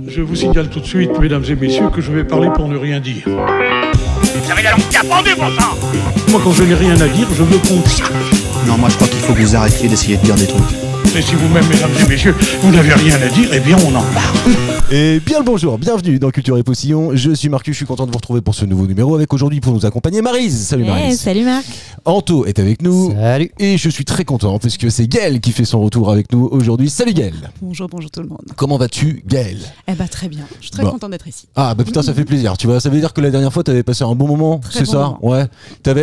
Je vous signale tout de suite, mesdames et messieurs, que je vais parler pour ne rien dire. Vous avez la langue qui a pendu, bon sang. Moi, quand je n'ai rien à dire, je veux qu'on... Non, moi je crois qu'il faut que vous arrêtiez d'essayer de dire des trucs. Et si vous-même, mesdames et messieurs, vous n'avez rien à dire, eh bien on en parle. Et bien le bonjour, bienvenue dans Culture et Poussillon. Je suis Marcus, je suis content de vous retrouver pour ce nouveau numéro avec aujourd'hui pour nous accompagner Maryse. Salut Maryse. Salut Marc. Anto est avec nous. Salut. Et je suis très content puisque c'est Gaëlle qui fait son retour avec nous aujourd'hui. Salut Gaëlle. Bonjour tout le monde. Comment vas-tu Gaëlle? Eh bah très bien, je suis très content d'être ici. Ah bah putain ça fait plaisir, tu vois, ça veut dire que la dernière fois t'avais passé un bon moment, c'est bon ça moment. Ouais.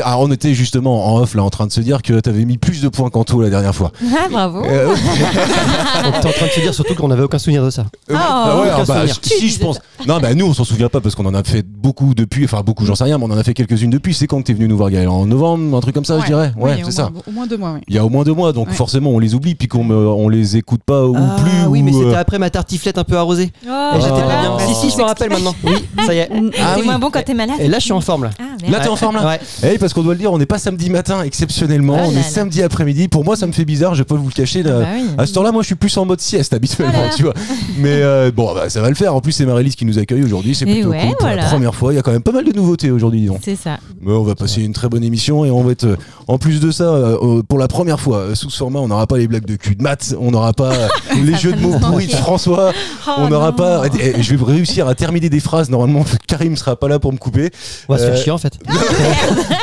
Alors on était justement en off là en train de se dire que t'avais mis plus de points qu'Anto la dernière fois. Ah bravo. Donc t'es en train de se dire surtout qu'on n'avait aucun souvenir de ça. Alors, aucun souvenir. si je pense. Non bah nous on s'en souvient pas parce qu'on en a fait beaucoup depuis, enfin beaucoup j'en sais rien, mais on en a fait quelques-unes depuis. C'est quand que t'es venu nous voir Gaëlle? En novembre, un truc comme ça je dirais. Ouais, c'est ça. Au moins 2 mois, oui. Il y a au moins 2 mois, donc forcément on les oublie puis on les écoute pas ou plus. Oui, mais ou, c'était après ma tartiflette un peu arrosée. Oh, Et j'étais pas voilà. bien. Si, je me rappelle maintenant. Oui, ça y est. T'es moins bon quand t'es malade. Et là, je suis en forme là. Ah, merde. Là t'es en forme là. Ouais. Eh parce qu'on doit le dire, on n'est pas samedi matin exceptionnellement, Oh on là est là. samedi après-midi. Pour moi ça me fait bizarre, je vais pas vous le cacher là. Ah bah oui. À ce temps-là moi je suis plus en mode sieste habituellement, Voilà. tu vois. Mais bon bah, ça va le faire. En plus c'est Maryse qui nous accueille aujourd'hui, c'est Et plutôt ouais, cool pour la voilà. première fois. Il y a quand même pas mal de nouveautés aujourd'hui, dis donc. C'est ça. Mais on va passer une très bonne émission et on va être en plus de ça pour la première fois sous ce format, on n'aura pas les blagues de cul de Matt, on n'aura pas les jeux de mots nous pourris de manquait. François, Oh on n'aura non. pas et je vais réussir à terminer des phrases normalement. Karim sera pas là pour me couper. On va se faire chier en fait.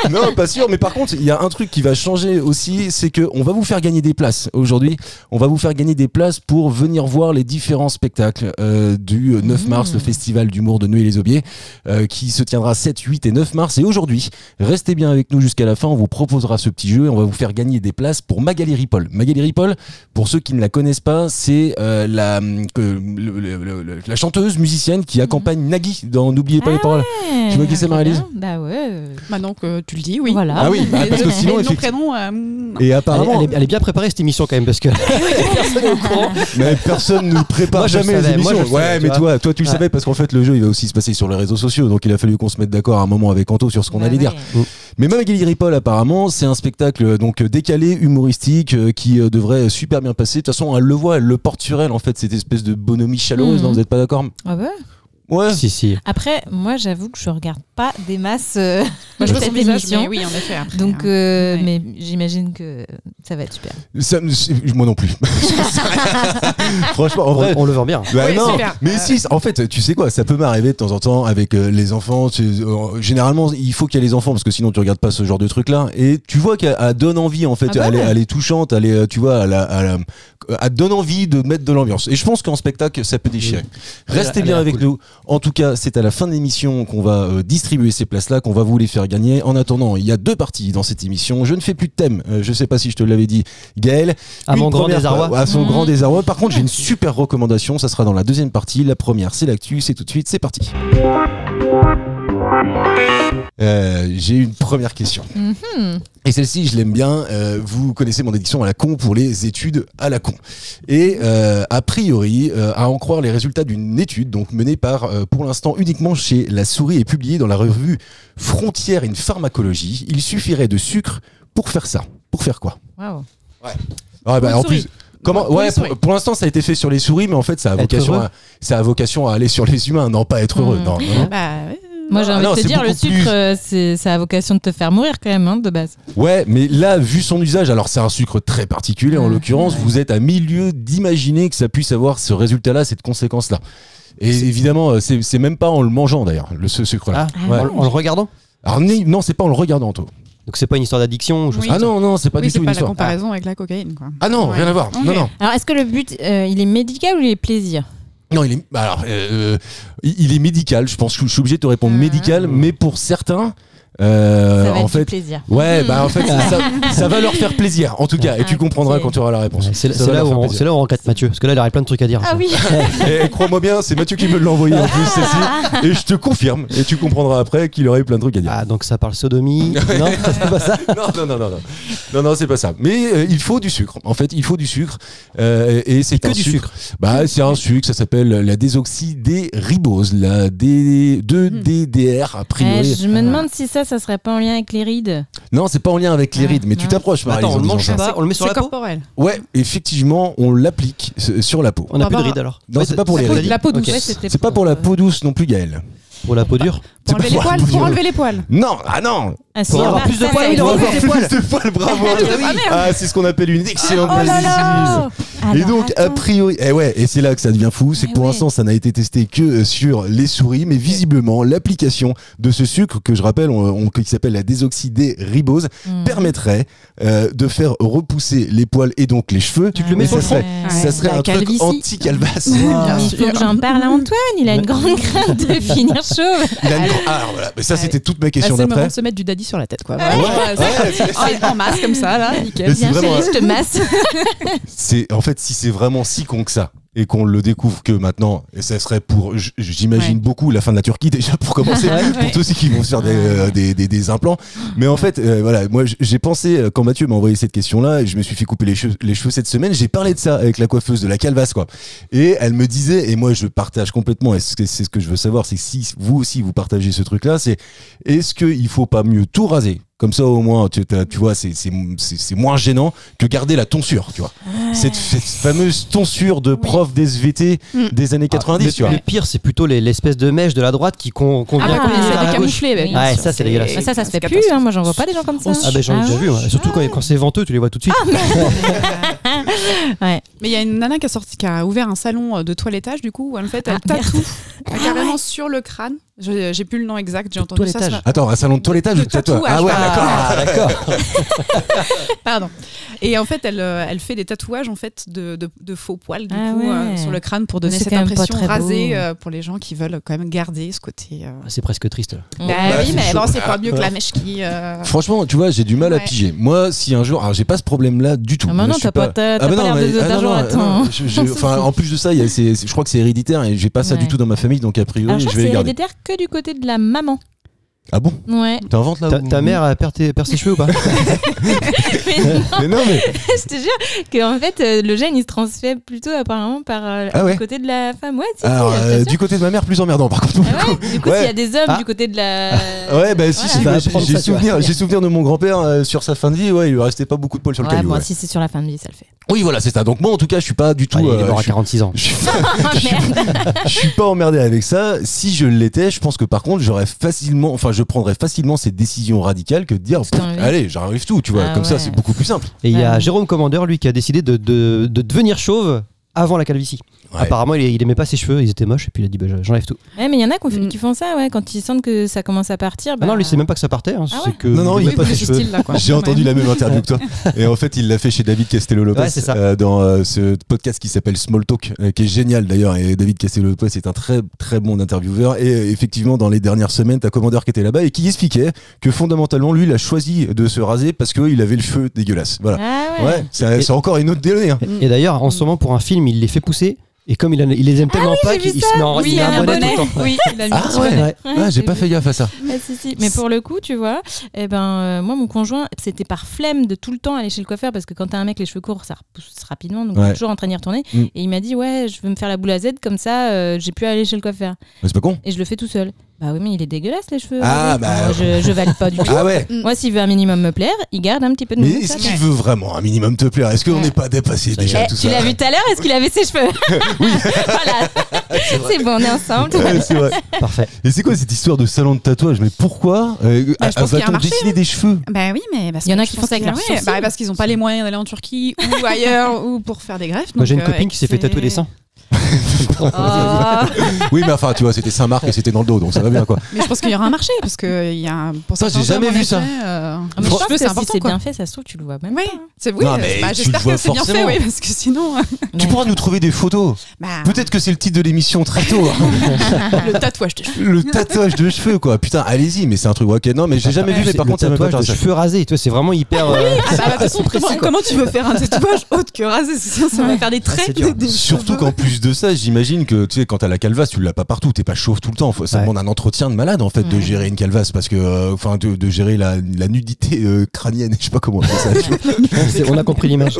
Non, pas sûr, mais par contre, il y a un truc qui va changer aussi, c'est que on va vous faire gagner des places aujourd'hui. On va vous faire gagner des places pour venir voir les différents spectacles du 9 mars, le festival d'humour de Neuilly-les-Aubiers, qui se tiendra 7, 8 et 9 mars. Et aujourd'hui, restez bien avec nous jusqu'à la fin, on vous proposera ce petit jeu et on va vous faire gagner des places pour Magali Ripoll. Magali Ripoll, pour ceux qui ne la connaissent pas, c'est la chanteuse musicienne qui accompagne Nagui dans N'oubliez pas les paroles. Tu vois qui c'est, Maryse? Bah ouais. Maintenant que tu le dis, oui. Voilà. Ah oui, parce que sinon, Nom, effectivement. prénom, Et apparemment, Elle est bien préparée cette émission quand même parce que personne n'est au courant. mais personne ne prépare Moi, je jamais le les savais, émissions. moi, je le savais, Ouais, tu mais toi tu le Ouais. savais parce qu'en fait le jeu il va aussi se passer sur les réseaux sociaux, donc il a fallu qu'on se mette d'accord à un moment avec Anto sur ce qu'on Bah allait dire. ouais. Mais Magali Ripoll apparemment c'est un spectacle donc décalé, humoristique qui devrait super bien passer. De toute façon elle le voit, elle le porte sur elle en fait cette espèce de bonhomie chaleureuse. Non, vous n'êtes pas d'accord? Ah ouais. Ouais. Si. Après, moi j'avoue que je regarde pas des masses je vois cette son visage, émission. mais oui, en effet. Après, Donc, ouais. mais j'imagine que ça va être super. Moi non plus. Franchement, en vrai. On le vend bien. Bah Oui, non, super. mais si, en fait, tu sais quoi, ça peut m'arriver de temps en temps avec les enfants. Généralement, il faut qu'il y ait les enfants parce que sinon tu regardes pas ce genre de truc-là. Et tu vois qu'elle donne envie, en fait, Ah bah elle est touchante, elle est, tu vois, elle donne envie de mettre de l'ambiance. Et je pense qu'en spectacle, ça peut déchirer. Restez Elle a bien l'air avec cool. nous. En tout cas, c'est à la fin de l'émission qu'on va distribuer ces places-là, qu'on va vous les faire gagner. En attendant, il y a 2 parties dans cette émission. Je ne fais plus de thème. Je sais pas si je te l'avais dit, Gaëlle. À Une mon grand première- désarroi. À son grand désarroi. Par contre, j'ai une super recommandation. Ça sera dans la 2e partie. La première, c'est l'actu. C'est tout de suite. C'est parti. J'ai une première question. Et celle-ci, je l'aime bien. Vous connaissez mon addiction à la con pour les études à la con. Et a priori, à en croire les résultats d'une étude donc menée par, pour l'instant, uniquement chez La Souris et publiée dans la revue Frontières in Pharmacologie, il suffirait de sucre pour faire ça. Pour faire quoi? Waouh. Ouais, bah, une en souris. plus. Comment Pour ouais, les souris. pour l'instant ça a été fait sur les souris, mais en fait ça a Être vocation heureux. ça a vocation à aller sur les humains, non pas être heureux. Non, non. Bah, ouais. Moi j'ai Ah envie non, de te c'est dire, le beaucoup sucre, plus- ça a vocation de te faire mourir quand même, hein, de base. Ouais, mais là vu son usage, alors c'est un sucre très particulier en l'occurrence, vous êtes à milieu d'imaginer que ça puisse avoir ce résultat-là, cette conséquence-là. Et évidemment, c'est même pas en le mangeant d'ailleurs, ce sucre-là. Ah, Ouais. en le regardant. Alors non, c'est pas en le regardant, toi. Donc c'est pas une histoire d'addiction ou chose Oui. Ah non, c'est pas Oui, du c'est tout pas une la histoire. comparaison avec la cocaïne, quoi. Ah non, Ouais. rien à voir. Ok. Non. Alors est-ce que le but, il est médical ou il est plaisir? Non, il est médical. Je pense que je suis obligé de te répondre médical, mais pour certains, Ça va en être fait, du plaisir. ouais, bah en fait, ça va leur faire plaisir, en tout cas, et tu Ok. comprendras quand tu auras la réponse. C'est Ça va là leur où faire on plaisir. rencadre Mathieu parce que là il aurait plein de trucs à dire. Ah oui. Et crois-moi bien, c'est Mathieu qui me l'a envoyé en plus, celle-ci, et je te confirme, et tu comprendras après qu'il aurait eu plein de trucs à dire. Ah donc ça parle sodomie. Non, c'est pas ça. Non, c'est pas ça. Mais il faut du sucre. En fait, il faut du sucre, et c'est Que un du sucre. Bah, c'est un sucre, ça s'appelle la désoxydéribose, la 2DDR a Eh, priori. je me demande si ça ça serait pas en lien avec les rides? Non, c'est pas en lien avec les rides, mais tu non. t'approches, Marie. Attends, on en le disant mange ça. pas, on le met sur C'est la peau. corporel. Ouais, effectivement, on l'applique sur la peau. On a Par plus de rapport rides alors. Non, c'est pas pour les rides. La peau douce. Ok. Ouais, c'était C'est pas pour la peau douce non plus, Gaël. Pour la peau dure. Pour enlever les poils. Pour enlever les poils. Non, ah non. Ah, si, Pour avoir remarque, plus de ça, poils, ça il doit aide. avoir des poils. Plus de poils, bravo. Ah, c'est ce qu'on appelle une excellente Oh là là. Et Alors, donc, a attends. priori, et c'est là que ça devient fou, c'est que pour ouais. l'instant, ça n'a été testé que sur les souris, mais visiblement, l'application de ce sucre, que je rappelle, qui s'appelle la désoxydéribose, permettrait de faire repousser les poils et donc les cheveux. Tu te le mets Mais sur le front. ça serait La un truc calvitie. anti-calvasse. Mais il faut que j'en parle à Antoine, il a une grande crainte de finir chauve. Il a une alors voilà, mais ça c'était toute ma Là, question c'est le moment d'après. de se mettre du daddy sur la tête, quoi. Ouais, En masse comme ça, là, Mais nickel. c'est Viens vraiment chérie, je te masse. C'est en fait si c'est vraiment si con que ça et qu'on le découvre que maintenant et ça serait pour j'imagine Ouais. beaucoup la fin de la Turquie déjà pour commencer pour tous ceux qui vont se faire des implants, mais en fait voilà, moi j'ai pensé quand Mathieu m'a envoyé cette question là et je me suis fait couper les cheveux cette semaine, j'ai parlé de ça avec la coiffeuse de la Calvasse quoi, et elle me disait, et moi je partage complètement, et c'est ce que je veux savoir, c'est si vous aussi vous partagez ce truc là, c'est est-ce qu'il faut pas mieux tout raser? Comme ça, au moins, tu vois, c'est moins gênant que garder la tonsure, tu vois. Cette fameuse tonsure de prof d'SVT des années 90, tu vois. Le pire, c'est plutôt l'espèce de mèche de la droite qui convient Ah, à comme la ça, gauche. camouflé. Oui. Ouais, ça c'est dégueulasse. Ça se fait C'est plus, catastrophique. hein. Moi j'en vois pas des gens comme ça. Ah ben j'en ai déjà vu, ouais. Surtout quand c'est venteux, tu les vois tout de suite. Ouais. Mais il y a une nana qui a ouvert un salon de toilettage, du coup, où en fait, elle Ah, tatoue carrément sur le crâne. J'ai plus le nom exact, j'ai entendu ça. Toilettage. Attends, un salon de toilettage De ou de tatouage? tatouage, Ah ouais, pardon. d'accord. Pardon. Et en fait, elle fait des tatouages en fait de faux poils du Ah coup ouais. sur le crâne pour donner Mais c'est cette quand même pas impression très beau. rasée pour les gens qui veulent quand même garder ce côté. C'est presque triste là. Bah Bah, oui, c'est mais chaud. bon, c'est pas mieux que la mèche qui. Franchement, tu vois, j'ai du mal à Ouais. piger. Moi, si un jour, alors j'ai pas ce problème-là du tout. Ah, maintenant, Je suis t'as pas bah non, l'air mais- de non, attends. enfin, en plus de ça, je crois que c'est héréditaire et j'ai pas ça Ouais. du tout dans ma famille, donc a priori, Alors, je je crois vais que les c'est garder. héréditaire que du côté de la maman. Ah bon? Ouais. T'inventes là? Ta mère a perd ses cheveux ou pas? Mais non, Mais non, mais. je te jure qu'en fait, le gène il se transfère plutôt apparemment par Ah ouais. du côté de la femme. Ouais, si, Alors, si, je t'assure. du côté de ma mère, plus emmerdant par contre. Ah ouais, du coup, Ouais. s'il y a des hommes Ah. du côté de la. Ouais, bah si, Voilà. si, Tu vas bah, apprendre j'ai ça, tu vois. souvenir de mon grand-père sur sa fin de vie, ouais, il lui restait pas beaucoup de poils sur le Ouais, caillou. bon, Ouais. si c'est sur la fin de vie, ça le fait. Oui, voilà, c'est ça. Donc moi, en tout cas, je suis pas du tout. Il est mort à je suis- 46 ans. je suis- Oh merde. je suis pas emmerdé avec ça. Si je l'étais, je pense que par contre, je prendrais facilement cette décision radicale que de dire, C'est envie. allez, j'arrive tout, tu vois. Ah Comme ça, ouais. c'est beaucoup plus simple. Et il y a Ouais. Jérôme Commandeur, lui, qui a décidé de devenir chauve avant la calvitie. Ouais. Apparemment, il aimait pas ses cheveux, ils étaient moches, et puis il a dit bah, j'enlève tout. Ouais, mais il y en a qui font ça, ouais, quand ils sentent que ça commence à partir. Ah non, lui, c'est même pas que ça partait, hein, Ah ouais. c'est que Non, il il aimait pas voulait ses ce cheveux. style-là, quoi. J'ai entendu la même interview que toi. Et en fait, il l'a fait chez David Castello-Lopez Ouais, c'est ça. dans ce podcast qui s'appelle Small Talk, qui est génial d'ailleurs. Et David Castello-Lopez est un très très bon intervieweur. Et effectivement, dans les dernières semaines, t'as Commandeur qui était là-bas et qui expliquait que fondamentalement, lui, il a choisi de se raser parce qu'il avait le cheveu dégueulasse. Voilà. Ah ouais. Ouais, c'est encore une autre donnée. Hein. Et d'ailleurs, en ce moment, pour un film, il les fait pousser. Et comme il les aime tellement pas j'ai vu qu'il ça. se met en Oui, il il a a un un bonnet tout bonnet. le temps. Oui, il a mis un Ah petit ouais, bonnet. Ouais, Ah, j'ai j'ai pas vu. fait gaffe à ça. Ah, si. Mais pour le coup, tu vois, moi, mon conjoint, c'était par flemme de tout le temps aller chez le coiffeur parce que quand t'as un mec, les cheveux courts, ça repousse rapidement, donc Ouais. on est toujours en train d'y retourner. Mm. Et il m'a dit, ouais, je veux me faire la boule à Z, comme ça, j'ai pu aller chez le coiffeur. Mais c'est pas con. Et je le fais tout seul. Bah oui, mais il est dégueulasse, les cheveux. Ah, rasés. bah. Moi, je valide pas du tout. Ah ouais. Moi, s'il veut un minimum me plaire, il garde un petit peu de Mais mousse. est-ce qu'il veut vraiment un minimum te plaire? Est-ce qu'on Ouais. n'est pas dépassé Ça y est. déjà Eh, tout tu ça? l'as vu tout à l'heure, est-ce qu'il avait ses cheveux? Oui. Voilà. C'est bon, on est ensemble. tout va Ouais, bien. c'est vrai. Parfait. Et c'est quoi cette histoire de salon de tatouage? Mais pourquoi je pense qu'il y a un va-t-on marché, dessiner des cheveux? Bah oui, mais parce Il y en a que qui je font ça avec pense leurs qu'il y a- sourcils. bah, parce qu'ils n'ont pas les moyens d'aller en Turquie ou ailleurs ou pour faire des greffes. Moi, j'ai une donc, copine qui s'est fait tatouer des seins. Oh. Oui, mais enfin, tu vois, c'était Saint-Marc et c'était dans le dos, donc ça va bien quoi. Mais je pense qu'il y aura un marché parce que il y a un pour Ça, j'ai certains jamais hommes, vu en ça. effet, Ah, mais je Faut- pense cheveux, que c'est si important, c'est quoi. bien fait, ça se trouve, tu le vois même Oui, pas. c'est oui. Non, mais tu j'espère le vois que c'est bien fait, forcément. oui, parce que sinon, Tu pourras nous trouver des photos. bah, Peut-être que c'est le titre de l'émission très tôt. hein. le tatouage de cheveux. Le tatouage de cheveux, quoi. Putain, allez-y, mais c'est un truc. Ok, non, mais j'ai jamais vu, mais par Le contre, ça m'a pas tatouage de intéressé. cheveux rasés, tu vois, c'est vraiment hyper. Ah bah, de toute façon, précis, quoi. comment tu veux faire un tatouage autre que raser? Sinon, ça va faire des c'est traits. dur. des Surtout cheveux. qu'en plus de ça, j'imagine que tu sais, quand t'as la calvasse, tu l'as pas partout, t'es pas chauve tout le temps. Ça Ouais. demande un entretien de malade en fait de Ouais. gérer une calvasse parce que, enfin, de gérer la nudité crânienne, je sais pas comment on dit ça. tu vois. On a compris l'image.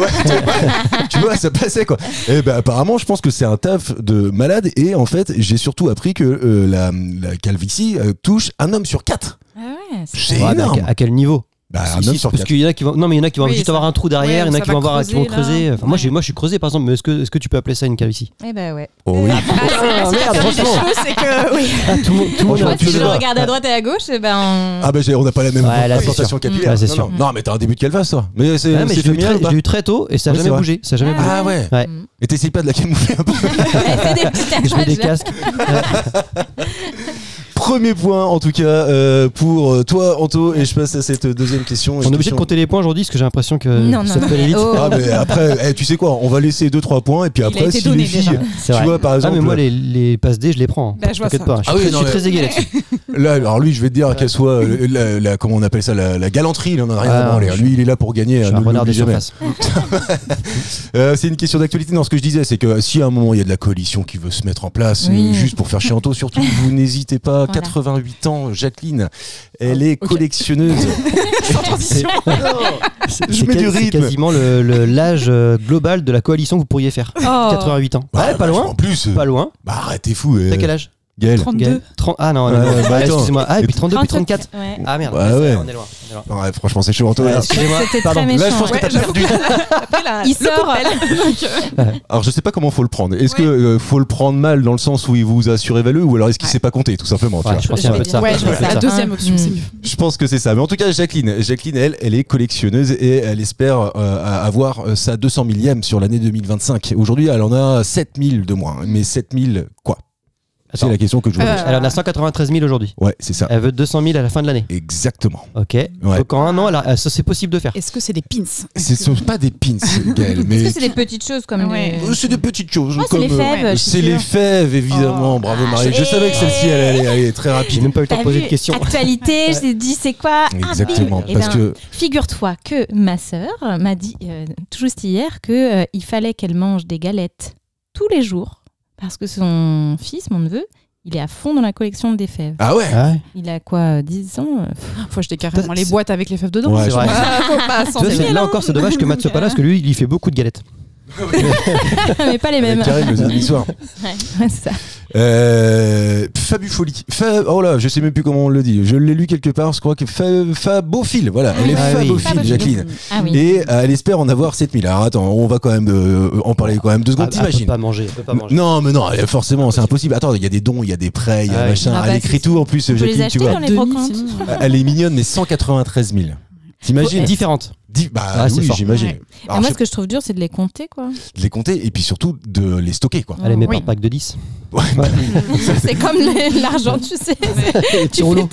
Tu vois, ça passait quoi. Et ben apparemment, je pense que c'est un taf de malade et en fait, j'ai surtout appris que la calvitie touche un homme sur 4. Ah ouais. c'est C'est Ouais, mais énorme. à quel niveau? Bah, Si, même si, sur parce 4. qu'il y en a qui vont, non mais il y en a qui vont Oui, juste ça- avoir un trou derrière, il y en a ça qui vont va avoir, qui vont creuser. là. Enfin, moi je suis creusé par exemple, mais est-ce que tu peux appeler ça une calvitie? Eh ben ouais. Oh oui. Ah merde, franchement. C'est que oui. Tout le monde Franchement, aurait tu pu Si le je vois. regarde à droite et à gauche, eh ben. Ah bah on n'a pas la même Ouais, là, c'est sensation sûr. capillaire. Ouais, c'est Non, sûr. non, mais t'as un début de calvas toi. Mais c'est Ah, mais c'est je l'ai eu féminin ou pas je l'ai eu très tôt et ça n'a Oui, c'est jamais vrai. bougé. Ça a jamais bougé. Ah ouais. Ouais. Et t'essayes pas de la camoufler un peu. Elle fait des petits Je mets des tatouages. casques. Premier point en tout cas pour toi Anto, et je passe à cette deuxième question. On est obligé de compter les points aujourd'hui parce que j'ai l'impression que Non, ça non, peut aller vite. oh. Ah mais après, tu sais quoi, on va laisser 2-3 points et puis Il a après été si donné les filles, déjà. C'est tu vrai. vois par Ah exemple. mais moi les passes D je les prends. Bah, je vois T'inquiète ça. pas. Ah oui, Je non, suis mais- très aigué là-dessus. Là, alors lui, je vais te dire qu'elle soit comment on appelle ça, la galanterie, il en a rien à Ah, branler. Lui, il est là pour gagner. Je suis ne un renard des l'oublie jamais. surfaces. C'est une question d'actualité. Dans ce que je disais, c'est que si à un moment il y a de la coalition qui veut se mettre en place, Oui. juste pour faire chier Anto, surtout, vous n'hésitez pas. Voilà. 88 ans, Jacqueline, elle est collectionneuse. Sans transition. Je mets du C'est rythme. quasiment l'âge global de la coalition que vous pourriez faire. 88 ans. Bah, Ouais, pas loin. En plus, Pas loin. bah arrête, t'es fou. T'as quel âge? Gaël. 32. Gaël 30. Ah non, Ouais, non, bah, attends. excusez-moi. Ah, et puis 32, puis 34. Ouais. Ah merde. Ouais, ça, ouais. On est loin. on est loin. Non, ouais, franchement, c'est chaud, Anto. Ouais, là. excusez-moi. C'était Pardon. très méchant. Là, je pense que t'as perdu. Après, là, Il le sort. cocktail. Alors, je sais pas comment faut le prendre. Est-ce Ouais. que faut le prendre mal dans le sens où il vous a surévalué, ou alors est-ce qu'il Ouais. sait pas compter, tout simplement, tu Ouais, vois. je pense qu'il y a un peu de ça. Ouais, je Un vois peu de ça. La ça. deuxième option, c'est mieux. Je pense que c'est ça. Mais en tout cas, Jacqueline, elle est collectionneuse et elle espère avoir sa 200 millième sur l'année 2025. Aujourd'hui, elle en a 7000 de moins. Mais 7000 quoi? C'est Attends. la question que je vous pose. Elle en a 193 000 aujourd'hui. Ouais, c'est ça. Elle veut 200 000 à la fin de l'année. Exactement. Ok. Donc en un an, ça c'est possible de faire. Est-ce que c'est des pins? Ce ne sont pas des pins, Gaël, Est-ce mais que c'est des petites choses comme Ouais. des... c'est des petites choses. Ah, c'est les fèves, je suis c'est les sûre. fèves, évidemment. Oh. Bravo, Ah, Marie. Je et- savais que celle-ci, elle allait très J'ai rapide. même pas eu le temps de T'as poser vu, de questions. Actualité, j'ai dit c'est quoi? Exactement. Eh Parce ben, que. Figure-toi que ma sœur m'a dit tout juste hier que il fallait qu'elle mange des galettes tous les jours parce que son fils, mon neveu, il est à fond dans la collection des fèves. Ah ouais? Ah ouais. Il a quoi, 10 ans Faut acheter carrément les boîtes avec les fèves dedans. Ouais, C'est vrai. Faut pas s'en Tu vois, défier, là encore, c'est dommage que Matt soit pas là parce que lui, il y fait beaucoup de galettes. Mais pas les mêmes. Avec Karim, le samedi soir. Ouais, c'est ça. Fabufolie. Oh là, je sais même plus comment on le dit. Je l'ai lu quelque part, je crois que Fabophile. Voilà, elle est Ah oui. Fabophile, Jacqueline. Ah oui. Et elle espère en avoir 7000. Alors attends, on va quand même en parler quand même 2 secondes, Elle peut t'imagines? pas manger. Elle peut pas manger. Non, mais non, forcément, c'est impossible. Attends, il y a des dons, il y a des prêts, il y a Ah oui. machin. Ah bah, Elle écrit tout en plus, On peut les Jacqueline, tu acheter vois. dans les brocantes. Elle est mignonne, mais 193 000. T'imagines? Différente. Bah Ah, c'est oui, fort. j'imagine. Ouais. Alors, Et moi, je ce que je trouve dur, c'est de les compter, quoi. de les compter et puis surtout de les stocker, quoi. Elle est met Oui. par pack de 10. Ouais. C'est comme l'argent, tu sais. Les petits rouleaux.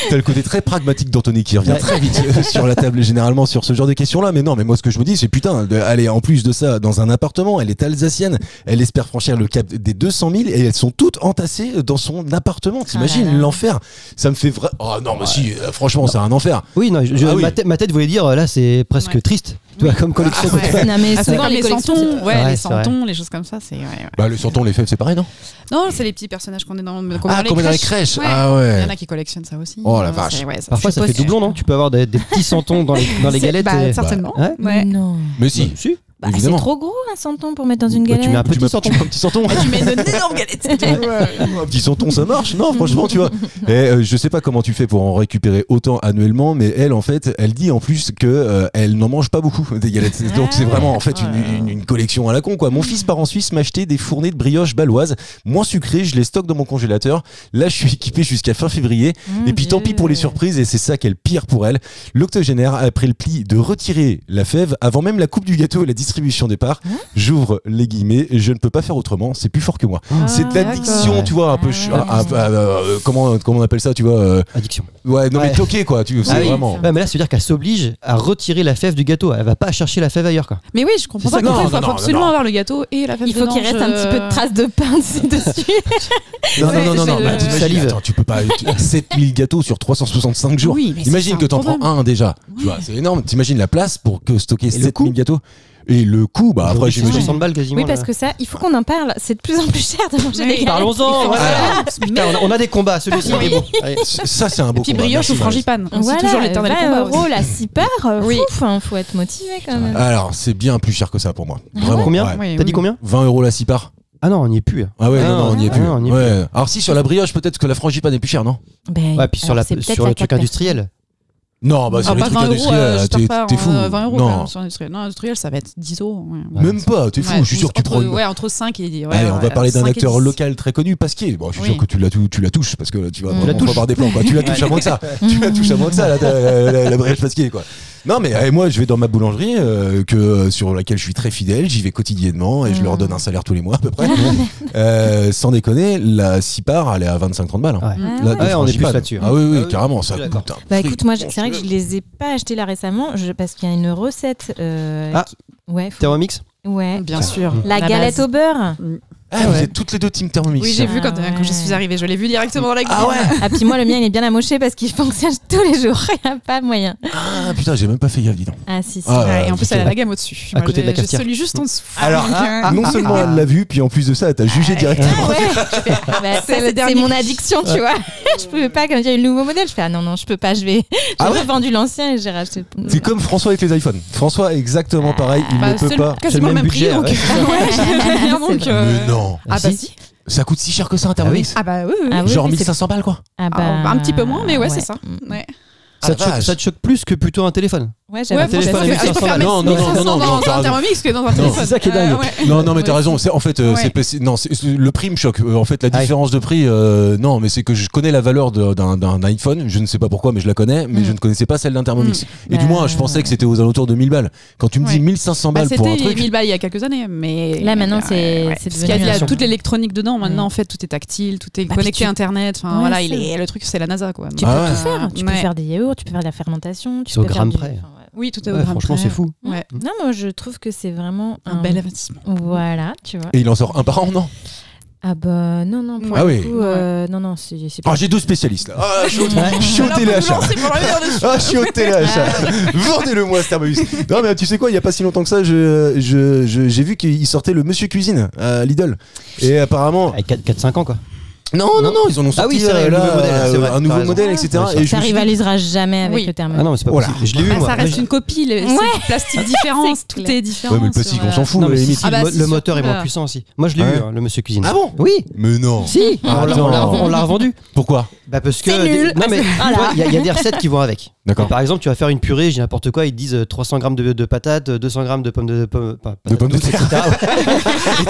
T'as le côté très pragmatique d'Anthony qui revient très vite sur la table généralement sur ce genre de questions-là. Mais non, mais moi ce que je me dis, c'est putain, elle est en plus de ça dans un appartement, elle est alsacienne, elle espère franchir le cap des 200 000 et elles sont toutes entassées dans son appartement. T'imagines Ah là là. l'enfer? Ça me fait vrai. Oh non, mais si, franchement, c'est un enfer. Oui, non, Ah oui. ma tête voulait dire là, c'est presque Ouais. triste. Tu vois, comme collection. Ah, ouais. Non, mais Ah, c'est souvent, comme les les collections, santons, c'est- ouais, Ouais, les c'est vrai. santons, les choses comme ça, c'est ouais. Bah, le santon, les fèves, c'est pareil, non? Non, c'est les petits personnages qu'on est dans Comme dans les crèches. Ouais. Ah Il ouais. y en a qui collectionnent ça aussi. Oh, la Ouais, vache. c'est- ouais, Parfois, ça fait doublon, non? Tu peux avoir des petits santons dans les galettes. Bah, et- certainement. Ouais. Ouais. Non. Mais si, Si. Bah, c'est évidemment. trop gros un santon pour mettre dans une Bah, galette. tu mets un Tu petit mets santon. un petit santon. Tu mets une énorme galette. Un petit santon, ça marche? Non, franchement, tu vois. Et, je sais pas comment tu fais pour en récupérer autant annuellement, mais elle, en fait, elle dit en plus que elle n'en mange pas beaucoup des galettes. Donc c'est vraiment en fait une collection à la con, quoi. Mon fils part en Suisse m'acheter des fournées de brioche baloise, moins sucrées, je les stocke dans mon congélateur. Là, je suis équipé jusqu'à fin février. Et puis tant pis pour les surprises, et c'est ça qui est le pire pour elle. L'octogénaire a pris le pli de retirer la fève avant même la coupe du gâteau et la distribution des parts. J'ouvre les guillemets, je ne peux pas faire autrement, c'est plus fort que moi. C'est de l'addiction, d'accord. tu vois, un peu. Comment on appelle ça, tu vois Addiction. Ouais, non, mais Ouais. toqué, quoi. Tu c'est Ah oui. vraiment. Ouais, mais là, ça veut dire qu'elle s'oblige à retirer la fève du gâteau. Elle va pas chercher la fève ailleurs, quoi. Mais oui, je comprends C'est pas ça. pourquoi Non, il faut non, absolument non. avoir le gâteau et la fève Il faut qu'il reste un petit peu de traces de pain dessus. Non, Ouais, non, c'est bah, le- t'imagines, salive. attends, tu peux pas. 7000 gâteaux sur 365 jours. Oui, mais Imagine c'est que t'en un prends problème. un déjà. Tu vois, c'est énorme. T'imagines la place pour que stocker le 7000 coût gâteaux. Et le coût, bah après, Aujourd'hui, c'est j'imagine. 60 balles quasiment. Oui, parce là. que ça, il faut qu'on en parle. C'est de plus en plus cher de manger Oui, des galettes. Parlons-en. voilà. Putain, on a des combats. Celui-ci, il est bon. Allez. Ça, c'est un beau Puis combat. brioche Merci, ou Marie. frangipane. C'est Voilà, toujours l'éternel 20 combat euros aussi. la 6 paires. Oui. Ouf, faut être motivé quand même. Alors, c'est bien plus cher que ça pour moi. Vraiment. Combien ouais. Oui, T'as dit oui. combien? 20 € la 6 parts. Ah non, on n'y est plus. Ah ouais, non, on n'y est plus. on y est Ouais. Alors si, sur la brioche, peut-être que la frangipane est plus chère, non? Ben, Ouais, puis sur, alors, c'est peut-être sur la le truc 4 industriel. Non, bah sur les pas trucs 20 euros, industriels, je tape pas t'es fou. 20 euros Non. quand même sur industriel. Non, industriel, ça va être 10 euros. Ouais. Même pas, t'es fou, Ouais, je suis sûr que tu prends. Ouais, entre 5 et. Ouais, Allez, on va parler d'un 5 et acteur 10. local très connu, Pasquier. Bon, je suis sûr que tu la touches parce que tu vas Tu la vraiment avoir des plans. Quoi. Tu la touches à moins que ça. Tu la touches à moins que ça, la brioche Pasquier, quoi. Non, mais moi, je vais dans ma boulangerie sur laquelle je suis très fidèle. J'y vais quotidiennement et je leur donne un salaire tous les mois à peu près. Sans déconner, la Cipar, elle est à 25-30 balles. Ouais. Là, de Ouais, on est plus frangipane. là-dessus. Ah oui, Ah carrément. je Ça suis d'accord. coûte un Bah prix écoute, moi, c'est vrai que je monstrueux. les ai pas achetés là récemment parce qu'il y a une recette. Ouais. Thermomix. Ouais. Bien sûr. La galette base. au beurre. Ah, vous êtes toutes les deux team Thermomix. Oui, j'ai vu quand ouais. je suis arrivée. Je l'ai vu directement dans la cuisine. Ah ouais. Ah puis moi le mien il est bien amoché parce qu'il fonctionne tous les jours. Il n'y a pas moyen. Ah putain, j'ai même pas fait gaffe, dis donc. Ah si si. Ah, Ouais, et en plus, putain. elle a la gamme au-dessus. À côté de la J'ai cafetière. celui juste en dessous. Alors, Donc, non seulement elle l'a vu, puis en plus de ça, elle t'a jugé directement. Ouais. Bah, C'est le c'est dernier mon cri. addiction, tu vois. Je pouvais pas, quand il y a eu le nouveau modèle, je fais ah non, je peux pas, j'ai Ah ouais revendu l'ancien et j'ai racheté. C'est comme François avec les iPhones. François est exactement pareil, il bah, ne peut c'est pas. quasiment c'est le même prix. budget, Donc, ouais. donc, Mais non. Ah bah si. Ça coûte si cher que ça un Thermomix. Ah bah oui, oui. Ah oui, Genre oui, 1500 balles quoi. Ah Ah, un petit peu moins, mais ouais, c'est ça. Ouais. Ah, la vache. Ça te choque plus que plutôt un téléphone. Ouais, Ouais, j'avais téléphone franchement, à je 1500 préfère balles. mettre Non, non, 1500 non, dans t'as un raison. Thermomix que dans un téléphone. c'est ça qui est dingue. Ouais. Non, mais t'as raison. C'est en fait, Ouais. le prix me choque. En fait, la Ah oui. différence de prix, non, mais c'est que je connais la valeur d'un iPhone. Je ne sais pas pourquoi, mais je la connais. Mais je ne connaissais pas celle d'un Thermomix. Et du moins, je pensais que c'était aux alentours de 1000 balles. Quand tu me dis Ouais. 1500 Bah, balles pour un c'était truc. 1000 balles il y a quelques années, mais Là, maintenant, c'est parce devenu qu'il y a un- toute l'électronique dedans. Maintenant, en fait, tout est tactile, tout est Bah, connecté puis à Internet. Enfin, Ouais, voilà, c'est- le truc, c'est la NASA, quoi. Tu Ah peux ouais. tout faire. Tu peux Ouais. faire des yaourts, tu peux faire de la fermentation. Tu C'est au peux faire gramme du- près. enfin, ouais. Oui, tout est au Ouais, gramme franchement, près. c'est fou. Ouais. Non, moi je trouve que c'est vraiment Un bel investissement. Voilà, tu vois. Et il en sort un par an, non? Ah bah non, pour Ah le oui. coup, non, c'est Ah, pas... j'ai 2 spécialistes là. Ah, je suis au Alors, téléachat. c'est pour le dire dessus. Ah, je suis au téléachat. Vendez-le moi, ce Thermomix. Non, mais tu sais quoi, il y a pas si longtemps que ça, j'ai vu qu'il sortait le Monsieur Cuisine à Lidl. Et apparemment. Avec 4-5 ans, quoi. Non, ils en ont sorti Ah oui, c'est vrai, là, le nouveau modèle, c'est vrai, un t'as nouveau raison. modèle, etc. Ouais, Et je me Ça suis dit- rivalisera jamais avec Oui. le Thermomix. Ah non, mais c'est pas Voilà. possible. Je l'ai vu, Bah, moi. ça reste une copie, c'est du plastique différent, c'est tout clair. est différent. Ouais, mais le plastique, sur, on s'en fout, Non, à mais la si, limite. si, Ah bah, le c'est moteur est surtout moins là. puissant aussi. Moi, je l'ai Ah eu, ouais hein, le Monsieur Cuisine. Ah bon? Oui. Mais non. Si, Ah, on attends. l'a revendu. Pourquoi? Bah parce que C'est nul. non mais Voilà. il y a des recettes qui vont avec. D'accord. Et par exemple, tu vas faire une purée, j'ai n'importe quoi, ils te disent 300 grammes de patates, 200 grammes de pommes de pommes de terre.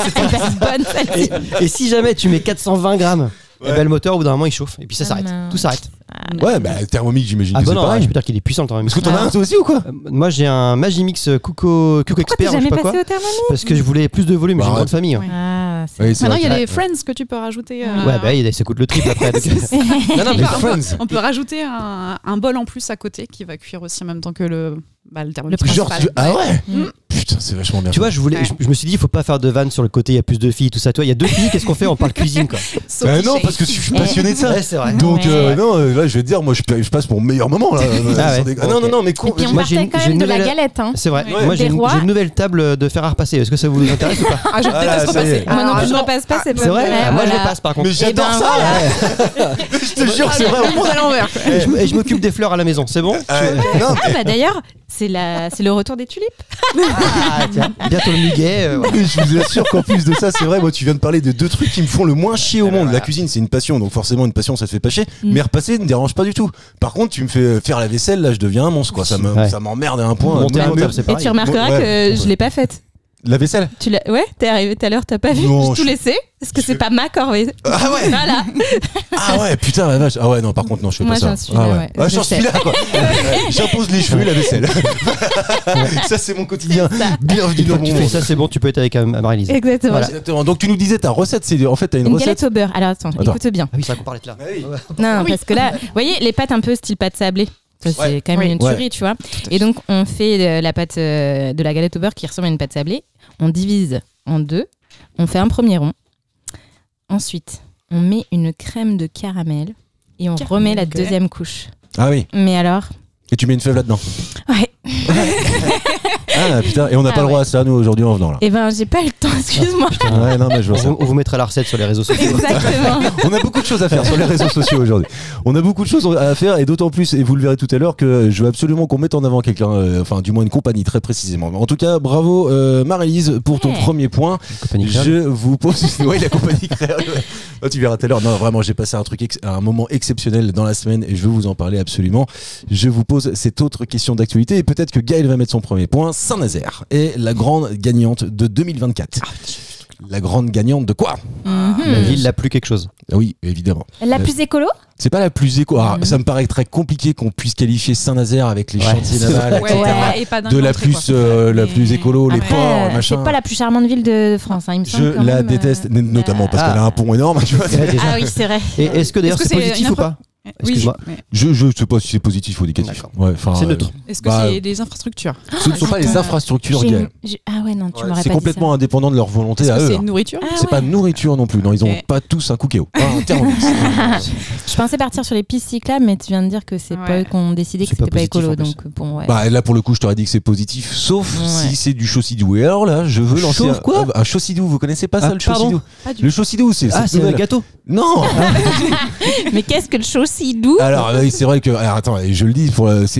C'est bonne celle-ci. Et si jamais tu mets 420 grammes, Ouais. et ben le moteur au bout d'un moment il chauffe et puis ça Ah s'arrête. mince. Tout s'arrête. Ouais, bah Thermomix, j'imagine Ah que bah c'est non, pareil. je peux dire qu'il est puissant le Thermomix. Est-ce que t'en as un toi aussi ou quoi? Moi j'ai un Magimix Coco Pourquoi t'es Expert, je jamais sais pas passé quoi. au Thermomix? Parce que je voulais plus de volume, Bah, j'ai une ouais. grande famille. Ouais. Ah, c'est... Oui, c'est Maintenant, vrai il y a que- les Friends que tu peux rajouter. Ouais, bah ça coûte le triple après. donc- non, non, Les mais Friends. On peut rajouter un bol en plus à côté qui va cuire aussi en même temps que le Thermomix Genre, principal. ah ouais? Mm. Putain, c'est vachement bien. tu vois, Ouais. je me suis dit, il faut pas faire de vannes sur le côté, il y a plus de filles, tout ça. Toi, il y a deux filles, qu'est-ce qu'on fait? On parle cuisine, quoi. Sophie Non, Shea. parce que je suis passionné de ça. Ouais, c'est vrai. Donc, Ouais. non, là, je vais te dire, moi, je passe mon meilleur moment là. Ah ouais. Non, non, non, mais Et puis on Moi, j'ai partait une- quand j'ai même une de la nouvelle- galette. Hein. C'est vrai. Ouais. Moi, j'ai Des une, rois. j'ai une nouvelle table de fer à repasser. Est-ce que ça vous intéresse ou pas? Ah, je Voilà, déteste ça y est. repasser. Moi non Alors, plus, je non. repasse pas, c'est pas C'est vrai. vrai, Ah, moi, je voilà. le passe par contre. Mais j'adore ben, ça. Je te jure, c'est vrai. Le monde à l'envers. quoi. Et je m'occupe des fleurs à la maison. C'est bon? Non, Ah bah d'ailleurs, c'est le retour des tulipes. Ah, tiens, bientôt le muguet. Voilà. mais je vous assure qu'en plus de ça, c'est vrai, moi tu viens de parler de deux trucs qui me font le moins chier au monde. La cuisine, c'est une passion, donc forcément une passion, ça te fait pas chier. Mais repasser ne dérange pas du tout. Par contre, tu me fais faire la vaisselle, là, je deviens un monstre, quoi. Ça Ouais. m'emmerde à un point. Monter un mur, c'est Et pareil. tu remarqueras Ouais. que je l'ai pas faite. La vaisselle. Ouais, t'es arrivé tout à l'heure, t'as pas vu, Non, j'ai tout laissé parce que c'est pas ma corvée. Ah ouais. Voilà. Ah ouais, putain la vache. Ah ouais, non, par contre, non, je fais Moi, pas ça. j'en suis Ah là, ouais. ouais. Ah, Je j'en sais. suis là, quoi. J'impose les cheveux et la vaisselle. Ça, c'est mon quotidien. Bienvenue Une dans fois que mon tu fais monde. ça, c'est bon, tu peux être avec Marie-Lise. Exactement. Voilà. Exactement. Donc tu nous disais ta recette, c'est en fait t'as une Une recette. galette au beurre. Alors attends, écoute bien. Ah oui, c'est vrai qu'on parlait de là. Non, parce que là, vous voyez, les pâtes un peu style pâte sablée. Ça, c'est Ouais. quand même Oui. une tuerie, tu vois. Et donc, on fait la pâte de la galette au beurre qui ressemble à une pâte sablée. On divise en deux. On fait un premier rond. Ensuite, on met une crème de caramel et on remet la ok. deuxième couche. Ah oui. Mais alors, Et tu mets une fève là-dedans. ouais. Ah Ah putain, et on n'a pas le droit à ça nous aujourd'hui en venant là. Eh ben, j'ai pas eu le temps, excuse-moi. Ouais, non mais je vois ça. On vous mettra la recette sur les réseaux sociaux. Exactement. On a beaucoup de choses à faire sur les réseaux sociaux aujourd'hui. On a beaucoup de choses à faire et d'autant plus, et vous le verrez tout à l'heure, que je veux absolument qu'on mette en avant quelqu'un, enfin du moins une compagnie très précisément. En tout cas, bravo Marie-Lise pour ton premier point. Je vous pose, ouais, la compagnie créole. Oh, tu verras tout à l'heure. Non, vraiment, j'ai passé un moment exceptionnel dans la semaine et je veux vous en parler absolument. Je vous pose cette autre question d'actualité et peut-être que Gaël va mettre son premier point. Saint-Nazaire est la grande gagnante de 2024. La grande gagnante de quoi? La ville la plus quelque chose. Ah oui, évidemment. La plus écolo? C'est pas la plus éco. Alors, ça me paraît très compliqué qu'on puisse qualifier Saint-Nazaire avec les chantiers navals, etc. et pas d'un de la entrée, plus, quoi. la plus écolo, les Après, ports, machin. c'est pas la plus charmante ville de France, hein, il me semble. Je quand la même, déteste, notamment parce qu'elle a un pont énorme. Tu vois. Ah oui, c'est vrai. Et est-ce que d'ailleurs Est-ce que c'est c'est positif une ou pas? Oui, Excuse-moi. Je sais pas si c'est positif ou négatif. D'accord. Ouais, enfin, C'est neutre. Est-ce que Bah, c'est des infrastructures? Ce ne sont pas les infrastructures, J'ai- Gaël. Ah ouais, non, tu m'aurais pas C'est dit complètement ça. indépendant de leur volonté Est-ce à que eux. c'est hein. nourriture? Ah C'est pas ouais. nourriture non plus. Non, ils ont Ok. pas tous un cookéo. Pas un thermomix. Je pensais partir sur les pistes cyclables, mais tu viens de dire que c'est pas Ouais. eux qui ont décidé que C'est pas c'était pas positif, écolo. en plus. Donc bon, ouais. Bah là pour le coup je t'aurais dit que c'est positif, sauf Ouais. si c'est du chaussidi. Et alors là je veux lancer Chauffe quoi un chaucidou. Vous connaissez pas ça le pardon chaucidou? Pas du Le chaucidou c'est Ah, cette c'est le nouvelle- gâteau. Non. Mais qu'est-ce que le chaucidou? Alors c'est vrai que alors, attends, je le dis